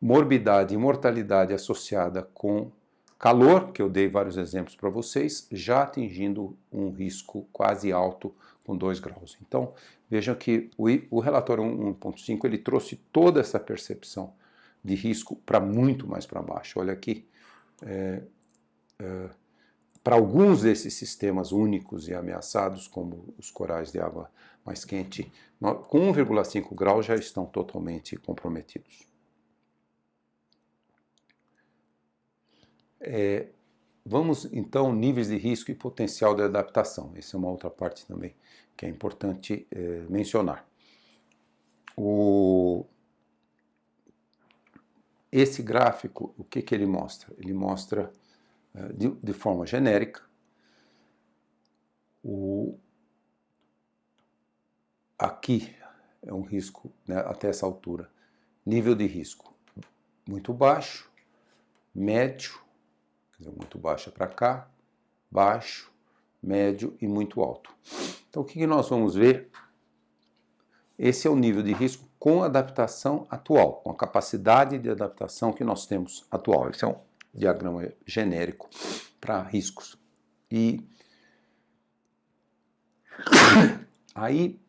morbidade e mortalidade associada com calor, que eu dei vários exemplos para vocês, já atingindo um risco quase alto com 2 graus. Então, vejam que o relatório 1.5 ele trouxe toda essa percepção de risco para muito mais para baixo. Olha aqui, para alguns desses sistemas únicos e ameaçados, como os corais de água mais quente, com 1,5 graus já estão totalmente comprometidos. Vamos então, níveis de risco e potencial de adaptação. Essa é uma outra parte também que é importante mencionar. Esse gráfico, o que ele mostra? Ele mostra de forma genérica aqui é um risco, né, até essa altura, nível de risco muito baixo, médio, quer dizer, muito baixo é para cá, baixo, médio e muito alto. Então o que nós vamos ver? Esse é o nível de risco com adaptação atual, com a capacidade de adaptação que nós temos atual. Esse é um diagrama genérico para riscos. E aí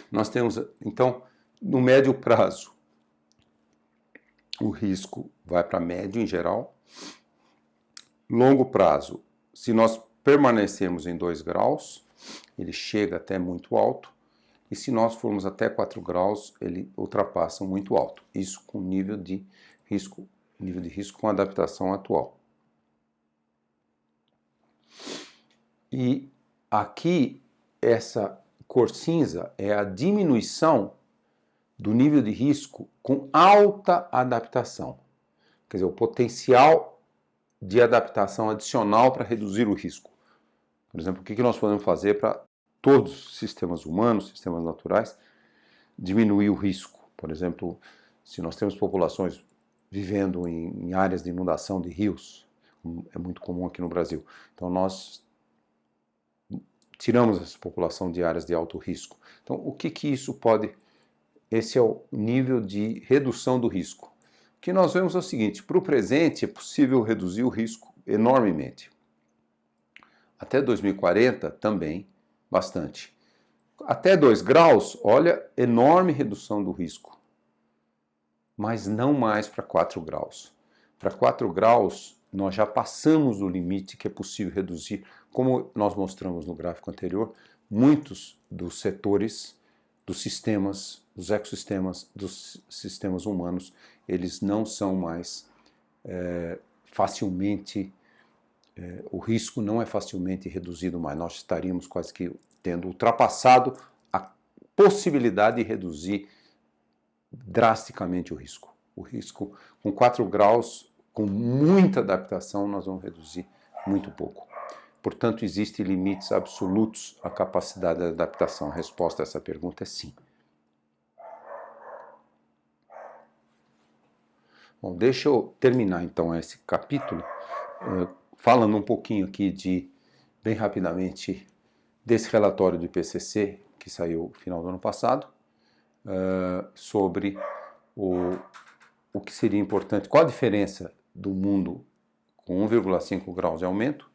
nós temos, então, no médio prazo, o risco vai para médio em geral. Longo prazo, se nós permanecermos em 2 graus, ele chega até muito alto. e se nós formos até 4 graus, ele ultrapassa muito alto. Isso com nível de risco com a adaptação atual. E aqui, essa cor cinza é a diminuição do nível de risco com alta adaptação. Quer dizer, o potencial de adaptação adicional para reduzir o risco. Por exemplo, o que nós podemos fazer para todos os sistemas humanos, sistemas naturais, diminuir o risco? Por exemplo, se nós temos populações vivendo em áreas de inundação de rios, é muito comum aqui no Brasil. Então nós tiramos essa população de áreas de alto risco. Então o que isso pode... Esse é o nível de redução do risco. O que nós vemos é o seguinte: para o presente é possível reduzir o risco enormemente. Até 2040 também, bastante. Até 2 graus, olha, enorme redução do risco. Mas não mais para 4 graus. Para 4 graus, nós já passamos o limite que é possível reduzir. Como nós mostramos no gráfico anterior, muitos dos setores, dos sistemas, dos ecossistemas, dos sistemas humanos, eles não são mais facilmente... o risco não é facilmente reduzido mais. Nós estaríamos quase que tendo ultrapassado a possibilidade de reduzir drasticamente o risco. O risco com 4 graus, com muita adaptação, nós vamos reduzir muito pouco. Portanto, existem limites absolutos à capacidade de adaptação. A resposta a essa pergunta é sim. Bom, deixa eu terminar então esse capítulo falando um pouquinho aqui bem rapidamente, desse relatório do IPCC, que saiu no final do ano passado, sobre o que seria importante, qual a diferença do mundo com 1,5 graus de aumento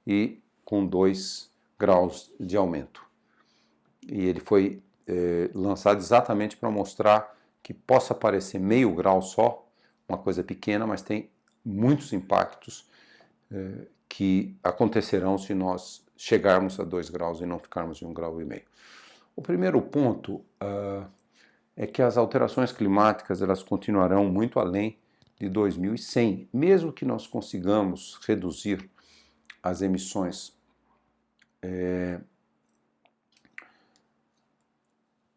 e com 2 graus de aumento. E ele foi lançado exatamente para mostrar que possa parecer meio grau só, uma coisa pequena, mas tem muitos impactos que acontecerão se nós chegarmos a 2 graus e não ficarmos em 1,5 graus. O primeiro ponto é que as alterações climáticas elas continuarão muito além de 2100, mesmo que nós consigamos reduzir as emissões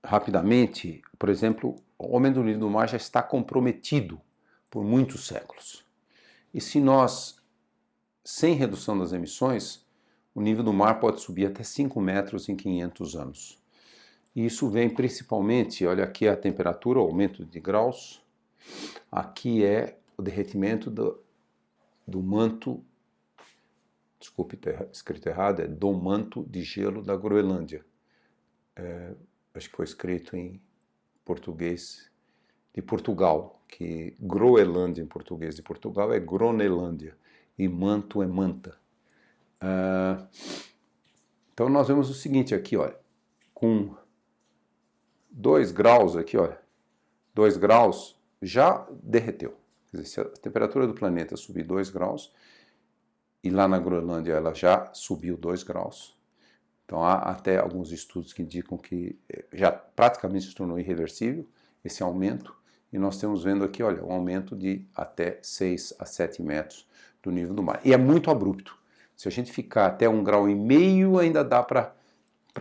rapidamente. Por exemplo, o aumento do nível do mar já está comprometido por muitos séculos. E se nós, sem redução das emissões, o nível do mar pode subir até 5 metros em 500 anos. E isso vem principalmente, olha aqui a temperatura, o aumento de graus, aqui é o derretimento do manto, desculpe ter escrito errado, é do manto de gelo da Groenlândia. Acho que foi escrito em português de Portugal, que Groenlândia em português de Portugal é Gronelândia e manto é manta. Então nós vemos o seguinte aqui, olha, com 2 graus aqui, olha, 2 graus já derreteu. Quer dizer, se a temperatura do planeta subir 2 graus, e lá na Groenlândia ela já subiu 2 graus, então há até alguns estudos que indicam que já praticamente se tornou irreversível esse aumento, e nós estamos vendo aqui, olha, um aumento de até 6 a 7 metros do nível do mar. E é muito abrupto. Se a gente ficar até 1,5 graus, ainda dá para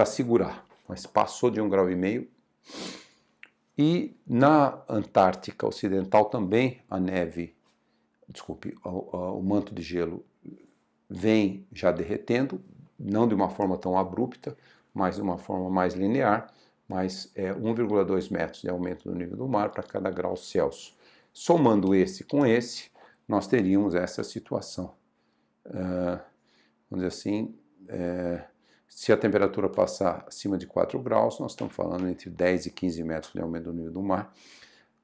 segurar, mas passou de 1,5 graus. E na Antártica Ocidental também a neve, o manto de gelo vem já derretendo, não de uma forma tão abrupta, mas de uma forma mais linear, mas é 1,2 metros de aumento do nível do mar para cada grau Celsius. Somando esse com esse, nós teríamos essa situação. Vamos dizer assim, se a temperatura passar acima de 4 graus, nós estamos falando entre 10 e 15 metros de aumento do nível do mar.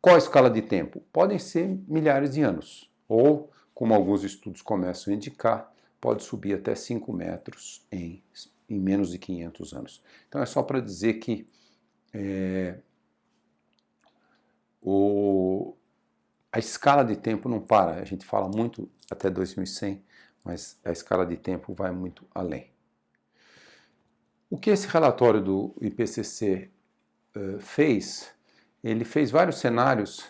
Qual a escala de tempo? Podem ser milhares de anos, ou, como alguns estudos começam a indicar, pode subir até 5 metros em menos de 500 anos. Então é só para dizer que a escala de tempo não para. A gente fala muito até 2100, mas a escala de tempo vai muito além. O que esse relatório do IPCC ele fez vários cenários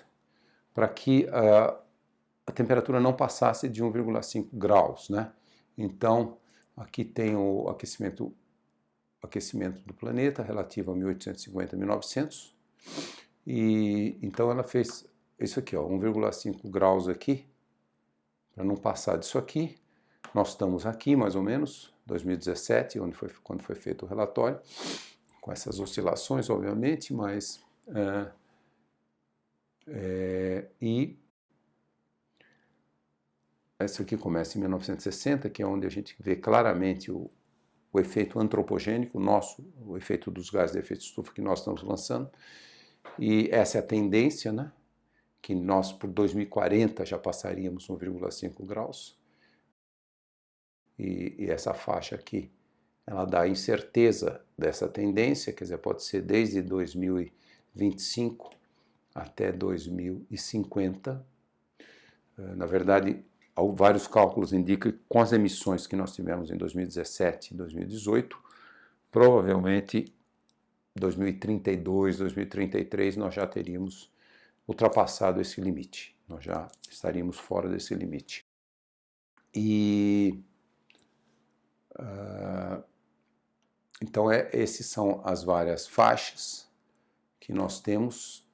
para que a temperatura não passasse de 1,5 graus, né? Então, aqui tem o aquecimento do planeta relativo a 1850 a 1900, e então ela fez isso aqui, 1,5 graus aqui, para não passar disso aqui. Nós estamos aqui, mais ou menos, 2017, quando foi feito o relatório, com essas oscilações, obviamente, mas... e essa aqui começa em 1960, que é onde a gente vê claramente o efeito antropogênico, o efeito dos gases de efeito de estufa que nós estamos lançando. E essa é a tendência, né? Que nós, por 2040, já passaríamos 1,5 graus. E essa faixa aqui, ela dá a incerteza dessa tendência, quer dizer, pode ser desde 2025 até 2050. Na verdade, vários cálculos indicam que com as emissões que nós tivemos em 2017 e 2018, provavelmente 2032, 2033 nós já teríamos ultrapassado esse limite, nós já estaríamos fora desse limite. E então esses são as várias faixas que nós temos,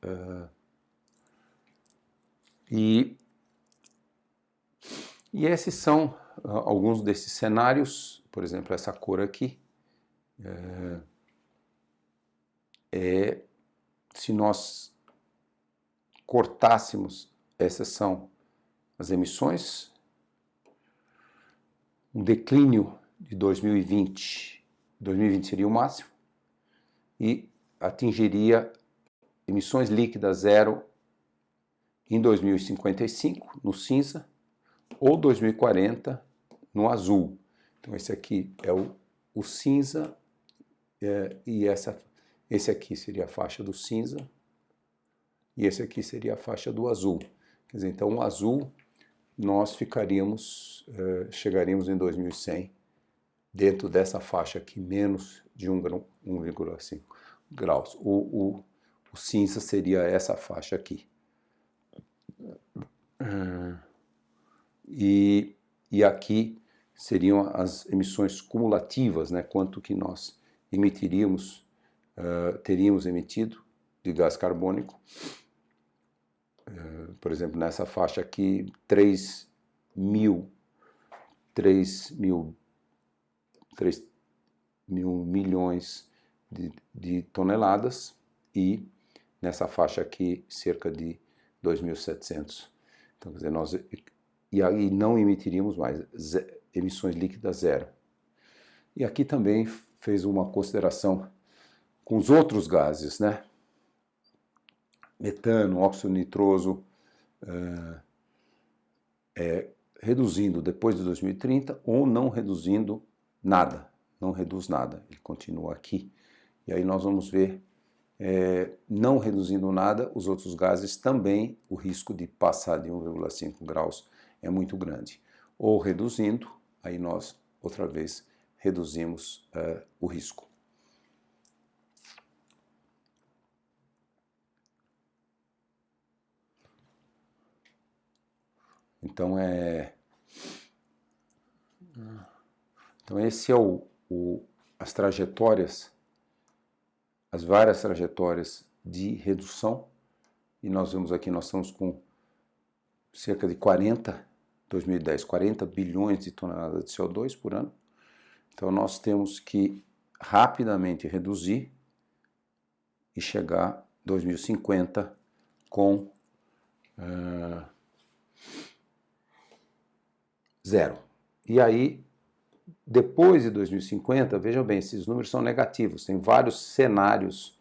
e esses são alguns desses cenários. Por exemplo, essa cor aqui, se nós cortássemos, essas são as emissões, um declínio de 2020 seria o máximo, e atingiria emissões líquidas zero em 2055, no cinza, ou 2040 no azul. Então esse aqui é o cinza, e esse aqui seria a faixa do cinza, e esse aqui seria a faixa do azul. Quer dizer, então o azul, nós chegaríamos em 2100 dentro dessa faixa aqui, menos de 1,5 graus. O cinza seria essa faixa aqui. E aqui seriam as emissões cumulativas, né? Quanto que nós teríamos emitido de gás carbônico. Por exemplo, nessa faixa aqui, 3 mil milhões de toneladas, e nessa faixa aqui, cerca de 2.700. Então, quer dizer, e aí não emitiríamos mais emissões líquidas zero. E aqui também fez uma consideração com os outros gases, né? Metano, óxido nitroso, reduzindo depois de 2030, ou não reduzindo nada, não reduz nada, ele continua aqui. E aí nós vamos ver, não reduzindo nada, os outros gases também, o risco de passar de 1,5 graus é muito grande. Ou reduzindo, aí nós, outra vez, reduzimos o risco. Então, esse é as trajetórias, as várias trajetórias de redução, e nós vemos aqui, nós estamos com cerca de 2010, 40 bilhões de toneladas de CO2 por ano. Então nós temos que rapidamente reduzir e chegar em 2050 com zero. E aí, depois de 2050, vejam bem, esses números são negativos, tem vários cenários,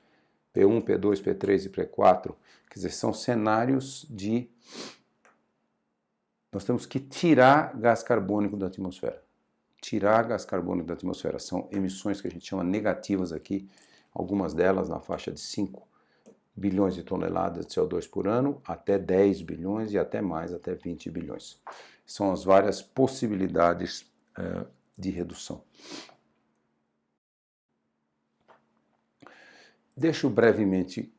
P1, P2, P3 e P4, quer dizer, são cenários de... Nós temos que tirar gás carbônico da atmosfera. Tirar gás carbônico da atmosfera. São emissões que a gente chama negativas aqui, algumas delas na faixa de 5 bilhões de toneladas de CO2 por ano, até 10 bilhões e até mais, até 20 bilhões. São as várias possibilidades de redução. Deixa eu brevemente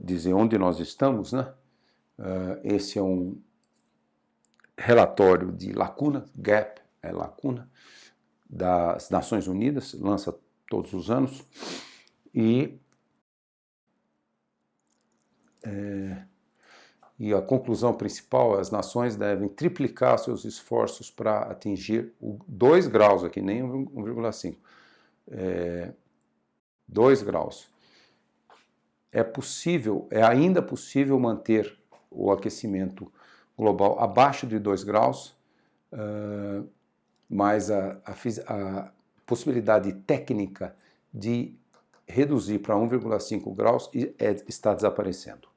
dizer onde nós estamos, né? Esse é um relatório de lacuna, GAP é lacuna, das Nações Unidas, lança todos os anos, e a conclusão principal, as nações devem triplicar seus esforços para atingir 2 graus aqui, nem 1,5. 2 graus. É ainda possível manter o aquecimento global abaixo de 2 graus, mas a possibilidade técnica de reduzir para 1,5 graus está desaparecendo.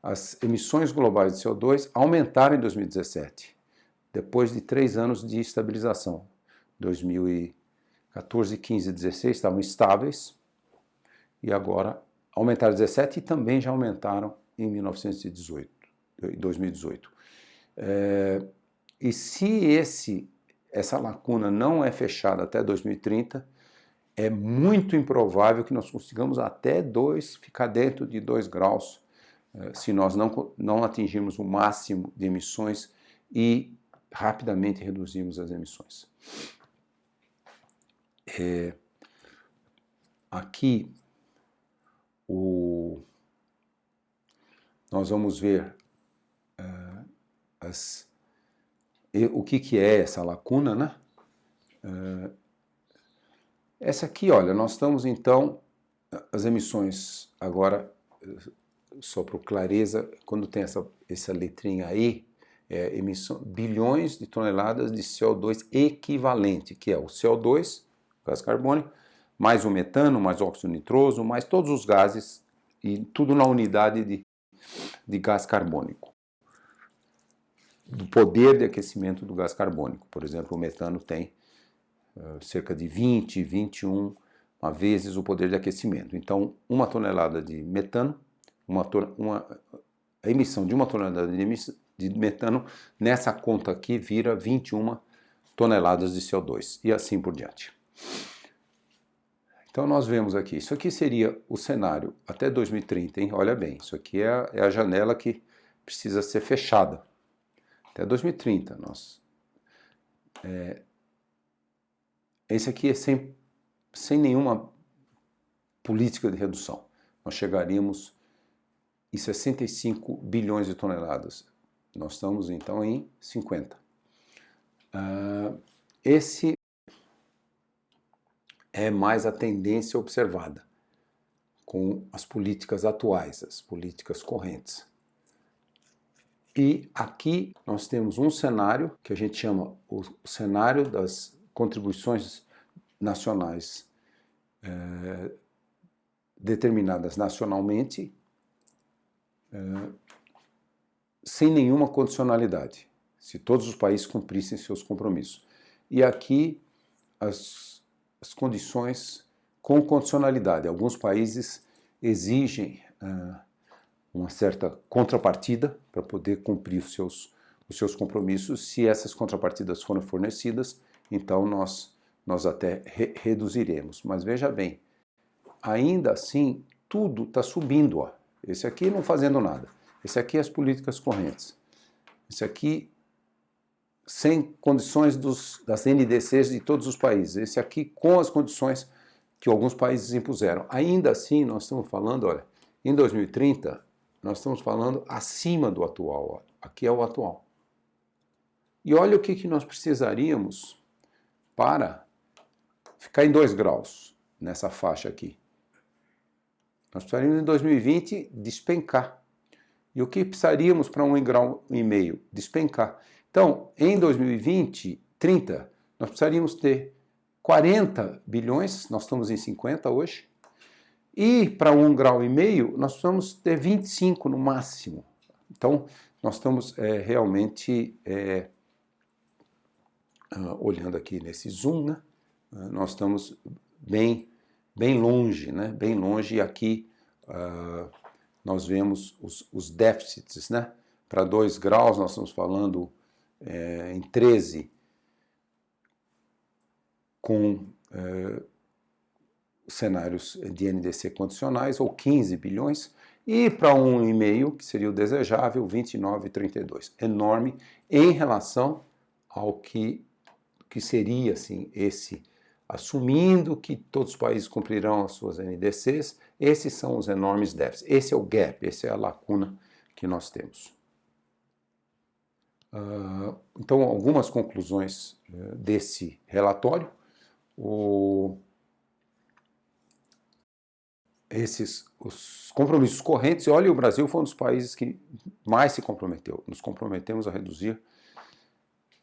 As emissões globais de CO2 aumentaram em 2017, depois de 3 anos de estabilização. 2014, 15 e 16 estavam estáveis, e agora aumentaram em 2017 e também já aumentaram em 2018. E se essa lacuna não é fechada até 2030, é muito improvável que nós consigamos ficar dentro de 2 graus, se nós não atingirmos o máximo de emissões e rapidamente reduzirmos as emissões. Aqui nós vamos ver o que é essa lacuna, né? Essa aqui, olha, nós estamos então, as emissões agora, só para clareza, quando tem essa letrinha aí, bilhões de toneladas de CO2 equivalente, que é o CO2, gás carbônico, mais o metano, mais o óxido nitroso, mais todos os gases, e tudo na unidade de gás carbônico. Do poder de aquecimento do gás carbônico. Por exemplo, o metano tem cerca de 21 vezes o poder de aquecimento. Então, uma tonelada de metano, a emissão de uma tonelada de metano, nessa conta aqui, vira 21 toneladas de CO2, e assim por diante. Então, nós vemos aqui, isso aqui seria o cenário até 2030, hein? Olha bem, isso aqui é a janela que precisa ser fechada. Até 2030, esse aqui é sem nenhuma política de redução. Nós chegaríamos em 65 bilhões de toneladas. Nós estamos, então, em 50. Esse é mais a tendência observada com as políticas atuais, as políticas correntes. E aqui nós temos um cenário que a gente chama o cenário das contribuições nacionais determinadas nacionalmente, sem nenhuma condicionalidade, se todos os países cumprissem seus compromissos. E aqui as condições com condicionalidade. Alguns países exigem uma certa contrapartida para poder cumprir os seus compromissos. Se essas contrapartidas forem fornecidas, então nós até reduziremos. Mas veja bem, ainda assim, tudo está subindo. Ó. Esse aqui não fazendo nada. Esse aqui é as políticas correntes. Esse aqui sem condições das NDCs de todos os países. Esse aqui com as condições que alguns países impuseram. Ainda assim, nós estamos falando, olha, em 2030, nós estamos falando acima do atual. Ó. Aqui é o atual. E olha o que nós precisaríamos para ficar em 2 graus nessa faixa aqui. Nós precisaríamos em 2020 despencar. E o que precisaríamos para 1,5 grau? Despencar. Então, em 2020, 30, nós precisaríamos ter 40 bilhões, nós estamos em 50 hoje, e para 1,5 grau, nós precisamos ter 25 no máximo. Então, nós estamos realmente olhando aqui nesse zoom, né? Nós estamos bem longe, né? Bem longe, e aqui nós vemos os déficits, né? Para 2 graus, nós estamos falando em 13, com cenários de NDC condicionais, ou 15 bilhões, e para 1,5, que seria o desejável, 29,32. Enorme em relação ao que seria assim, esse, assumindo que todos os países cumprirão as suas NDCs, esses são os enormes déficits. Esse é o gap, essa é a lacuna que nós temos. Então, algumas conclusões desse relatório. Os compromissos correntes, olha, o Brasil foi um dos países que mais se comprometeu. Nos comprometemos a reduzir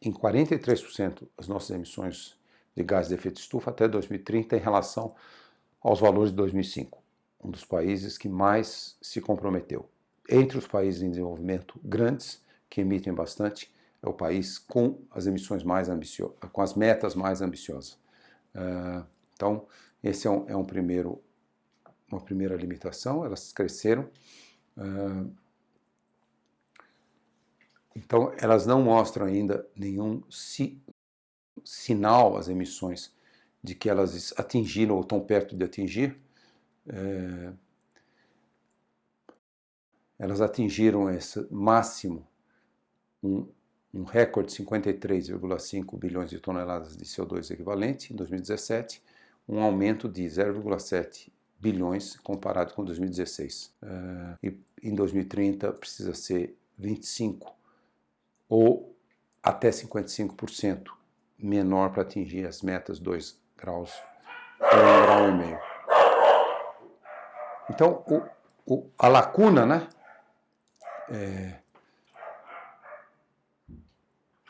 em 43% as nossas emissões de gases de efeito de estufa até 2030 em relação aos valores de 2005. Um dos países que mais se comprometeu. Entre os países em desenvolvimento grandes, que emitem bastante, é o país com as emissões mais ambiciosas, com as metas mais ambiciosas. Então, esse é uma primeira limitação, elas cresceram. Então, elas não mostram ainda nenhum sinal, as emissões, de que elas atingiram ou estão perto de atingir. Elas atingiram esse máximo, um recorde de 53,5 bilhões de toneladas de CO2 equivalente em 2017, um aumento de 0,7 bilhões comparado com 2016. E em 2030 precisa ser 25 ou até 55% menor para atingir as metas 2 graus ou 1,5 grau. Então, a lacuna, né?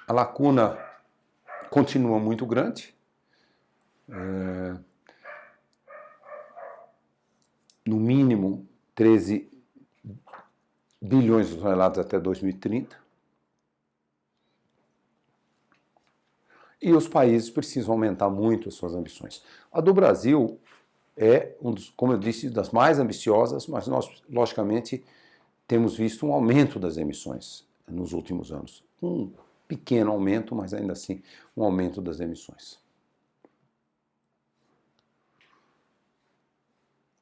A lacuna continua muito grande. No mínimo 13 bilhões de toneladas até 2030. E os países precisam aumentar muito as suas ambições. A do Brasil é, como eu disse, das mais ambiciosas, mas nós, logicamente, temos visto um aumento das emissões nos últimos anos. Um pequeno aumento, mas ainda assim um aumento das emissões.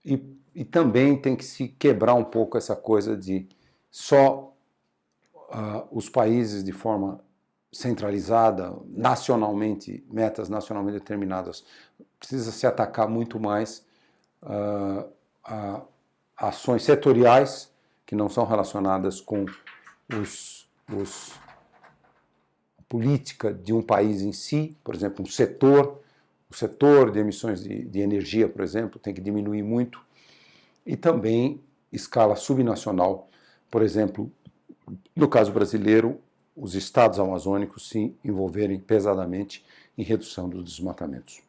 E também tem que se quebrar um pouco essa coisa de só os países de forma centralizada, nacionalmente, metas nacionalmente determinadas. Precisa se atacar muito mais a ações setoriais que não são relacionadas com a política de um país em si, por exemplo, o setor de emissões de energia, por exemplo, tem que diminuir muito, e também escala subnacional, por exemplo, no caso brasileiro, os estados amazônicos se envolverem pesadamente em redução dos desmatamentos.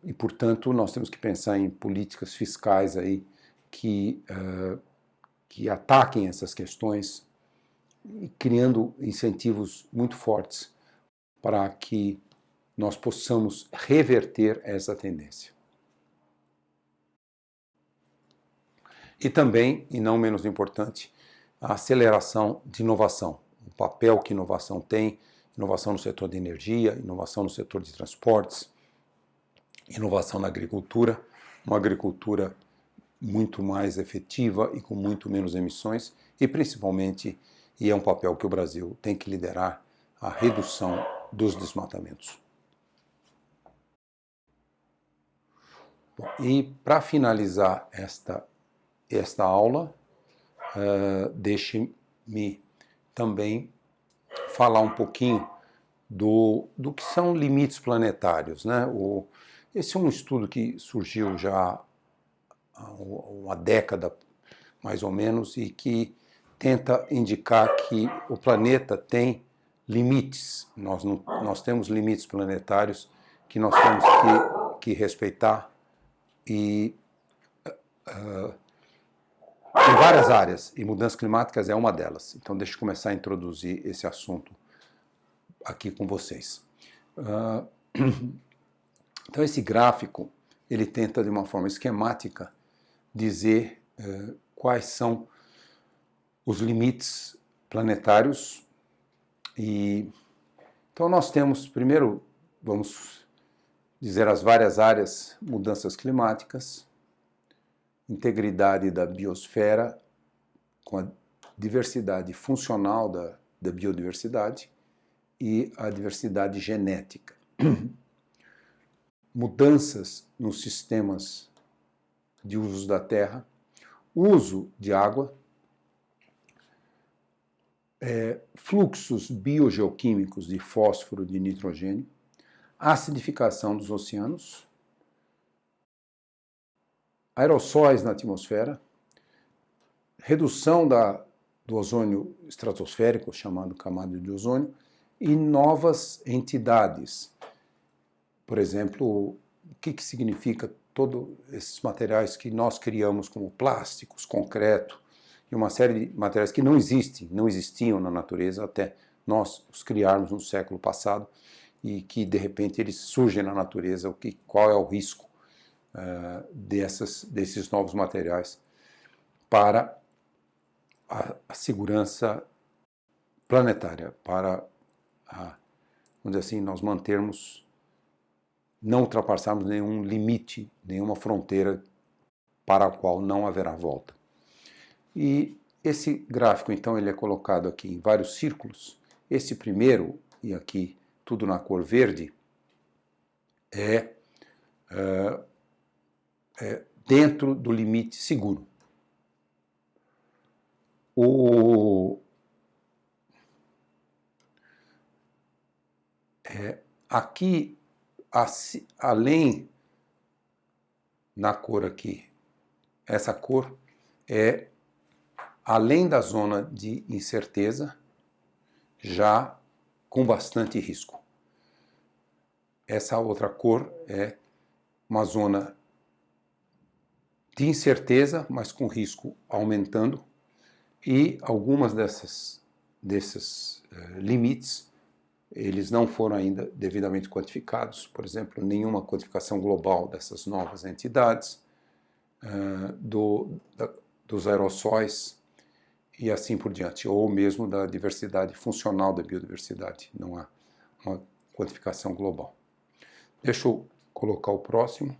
E, portanto, nós temos que pensar em políticas fiscais aí que ataquem essas questões, e criando incentivos muito fortes para que nós possamos reverter essa tendência. E também, e não menos importante, a aceleração de inovação. O papel que inovação tem, inovação no setor de energia, inovação no setor de transportes, inovação na agricultura, uma agricultura muito mais efetiva e com muito menos emissões, e principalmente, e é um papel que o Brasil tem que liderar, a redução dos desmatamentos. Bom, e para finalizar esta aula, deixe-me também falar um pouquinho do que são limites planetários, né? Esse é um estudo que surgiu já há uma década, mais ou menos, e que tenta indicar que o planeta tem limites. Nós temos limites planetários que nós temos que respeitar e em várias áreas, e mudanças climáticas é uma delas. Então, deixa eu começar a introduzir esse assunto aqui com vocês. Então, esse gráfico, ele tenta, de uma forma esquemática, dizer quais são os limites planetários. E então, nós temos, primeiro, vamos dizer as várias áreas: mudanças climáticas, integridade da biosfera com a diversidade funcional da biodiversidade e a diversidade genética. Mudanças nos sistemas de usos da terra, uso de água, fluxos biogeoquímicos de fósforo e de nitrogênio, acidificação dos oceanos, aerossóis na atmosfera, redução do ozônio estratosférico, chamado camada de ozônio, e novas entidades. Por exemplo, o que significa todos esses materiais que nós criamos como plásticos, concreto, e uma série de materiais que não existiam na natureza até nós os criarmos no século passado e que de repente eles surgem na natureza. Qual é o risco desses novos materiais para a segurança planetária, para, vamos dizer assim, nós não ultrapassarmos nenhum limite, nenhuma fronteira para a qual não haverá volta. E esse gráfico, então, ele é colocado aqui em vários círculos. Esse primeiro, e aqui tudo na cor verde, é dentro do limite seguro. Aqui, além na cor aqui, essa cor é além da zona de incerteza, já com bastante risco. Essa outra cor é uma zona de incerteza, mas com risco aumentando, e algumas desses limites, eles não foram ainda devidamente quantificados. Por exemplo, nenhuma quantificação global dessas novas entidades, dos aerossóis e assim por diante, ou mesmo da diversidade funcional da biodiversidade. Não há uma quantificação global. Deixa eu colocar o próximo,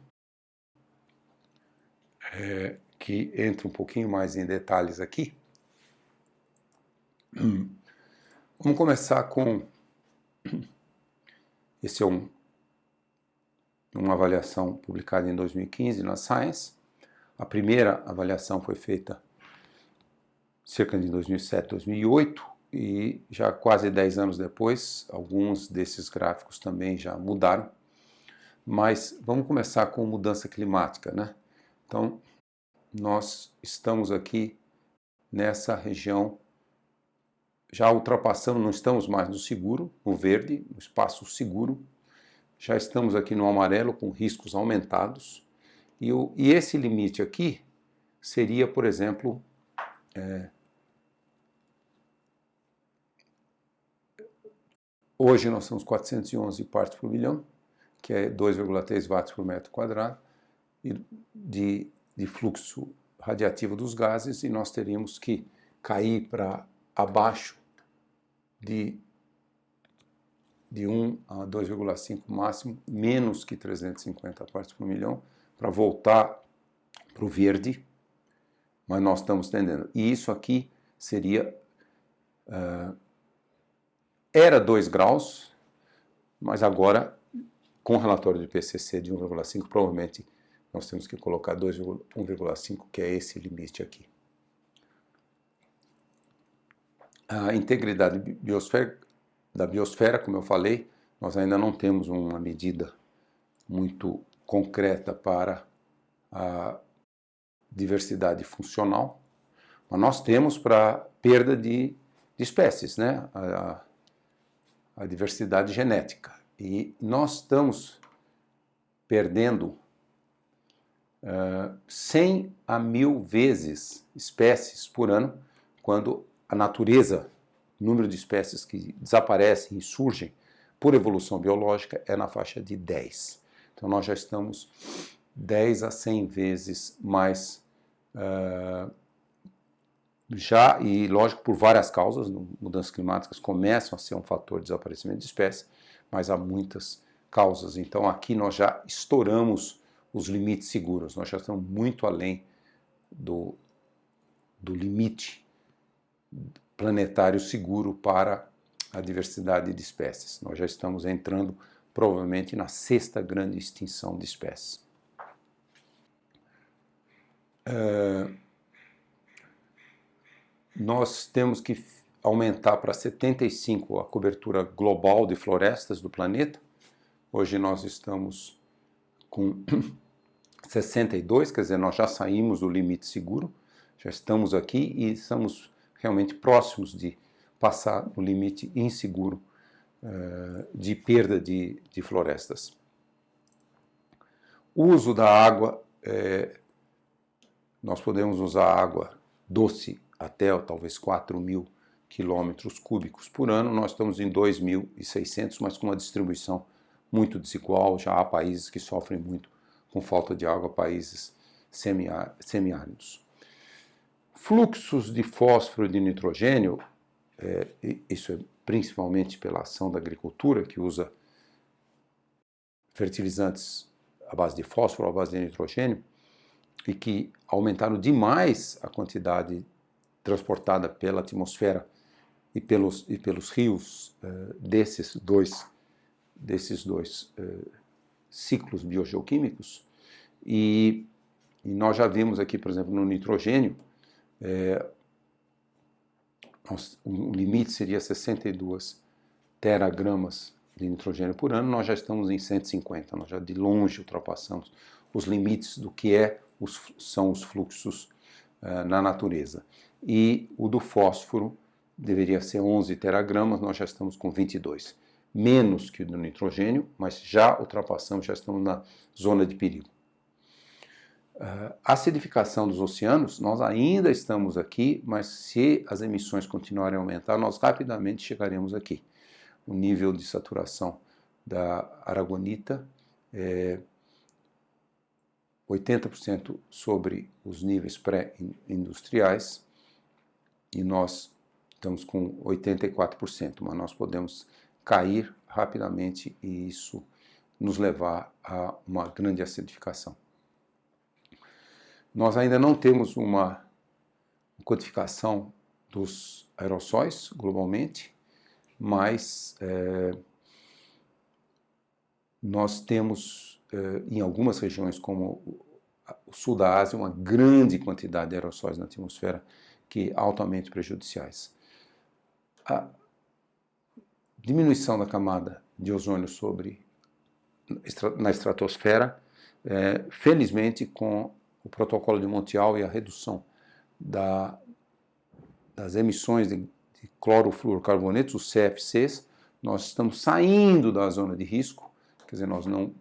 que entra um pouquinho mais em detalhes aqui. Vamos começar com... Esse é uma avaliação publicada em 2015 na Science. A primeira avaliação foi feita cerca de 2007, 2008, e já quase 10 anos depois, alguns desses gráficos também já mudaram. Mas vamos começar com mudança climática, né? Então, nós estamos aqui nessa região, já ultrapassando, não estamos mais no seguro, no verde, no espaço seguro, já estamos aqui no amarelo com riscos aumentados, e esse limite aqui seria, por exemplo, hoje nós temos 411 partes por milhão, que é 2,3 watts por metro quadrado, de fluxo radiativo dos gases, e nós teríamos que cair para abaixo de 1 a 2,5 máximo, menos que 350 partes por milhão, para voltar para o verde, mas nós estamos tendendo. E isso aqui seria... era 2 graus, mas agora, com o relatório do IPCC de 1,5, provavelmente nós temos que colocar 1,5, que é esse limite aqui. A integridade da biosfera, como eu falei, nós ainda não temos uma medida muito concreta para a diversidade funcional, mas nós temos para perda de espécies, né? A diversidade genética. E nós estamos perdendo 100 a 1000 vezes espécies por ano, quando a natureza, o número de espécies que desaparecem e surgem por evolução biológica é na faixa de 10. Então nós já estamos 10 a 100 vezes mais, e lógico por várias causas, mudanças climáticas começam a ser um fator de desaparecimento de espécies, mas há muitas causas. Então aqui nós já estouramos os limites seguros, nós já estamos muito além do limite planetário seguro para a diversidade de espécies. Nós já estamos entrando provavelmente na 6ª grande extinção de espécies. Nós temos que aumentar para 75 a cobertura global de florestas do planeta. Hoje nós estamos com 62, quer dizer, nós já saímos do limite seguro, já estamos aqui e estamos realmente próximos de passar no limite inseguro de perda de florestas. O uso da água, nós podemos usar água doce até talvez 4.000 quilômetros cúbicos por ano, nós estamos em 2.600, mas com uma distribuição muito desigual. Já há países que sofrem muito com falta de água, países semiáridos. Fluxos de fósforo e de nitrogênio, isso é principalmente pela ação da agricultura, que usa fertilizantes à base de fósforo, à base de nitrogênio, e que aumentaram demais a quantidade transportada pela atmosfera e pelos rios desses dois ciclos biogeoquímicos. E nós já vimos aqui, por exemplo, no nitrogênio, o limite seria 62 teragramas de nitrogênio por ano, nós já estamos em 150, nós já de longe ultrapassamos os limites do que são os fluxos na natureza. E o do fósforo deveria ser 11 teragramas, nós já estamos com 22. Menos que o do nitrogênio, mas já ultrapassamos, já estamos na zona de perigo. A acidificação dos oceanos, nós ainda estamos aqui, mas se as emissões continuarem a aumentar, nós rapidamente chegaremos aqui. O nível de saturação da aragonita é 80% sobre os níveis pré-industriais e nós estamos com 84%, mas nós podemos cair rapidamente e isso nos levar a uma grande acidificação. Nós ainda não temos uma quantificação dos aerossóis globalmente, mas nós temos em algumas regiões, como o sul da Ásia, uma grande quantidade de aerossóis na atmosfera que altamente prejudiciais. A diminuição da camada de ozônio na estratosfera, felizmente com o protocolo de Montreal e a redução das emissões de clorofluorcarbonetos, os CFCs, nós estamos saindo da zona de risco, quer dizer, nós não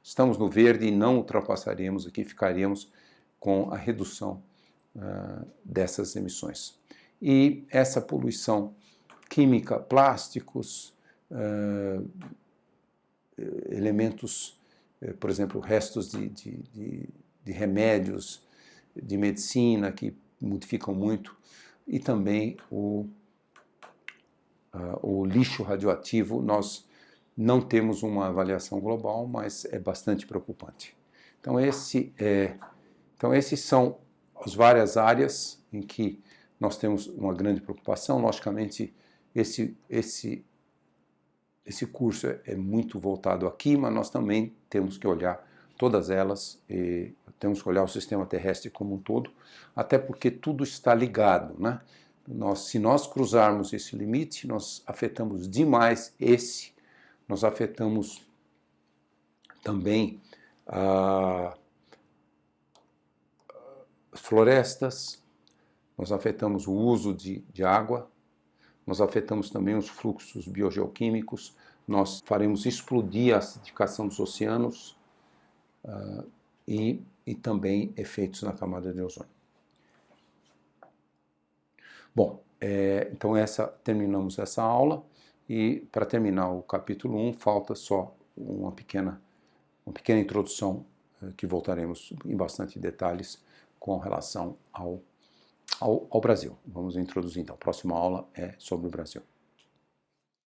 estamos no verde e não ultrapassaremos aqui, ficaremos com a redução dessas emissões. E essa poluição química, plásticos, elementos, por exemplo, restos de remédios, de medicina que modificam muito, e também o lixo radioativo, nós não temos uma avaliação global, mas é bastante preocupante. Então, esses são as várias áreas em que nós temos uma grande preocupação. Logicamente, esse curso é muito voltado aqui, mas nós também temos que olhar todas elas, e temos que olhar o sistema terrestre como um todo, até porque tudo está ligado, né? Se nós cruzarmos esse limite, nós afetamos demais nós afetamos também as florestas, nós afetamos o uso de água, nós afetamos também os fluxos biogeoquímicos, nós faremos explodir a acidificação dos oceanos e também efeitos na camada de ozônio. Bom, então terminamos essa aula e para terminar o capítulo 1 falta só uma pequena introdução que voltaremos em bastante detalhes com relação ao Brasil. Vamos introduzir então. A próxima aula é sobre o Brasil.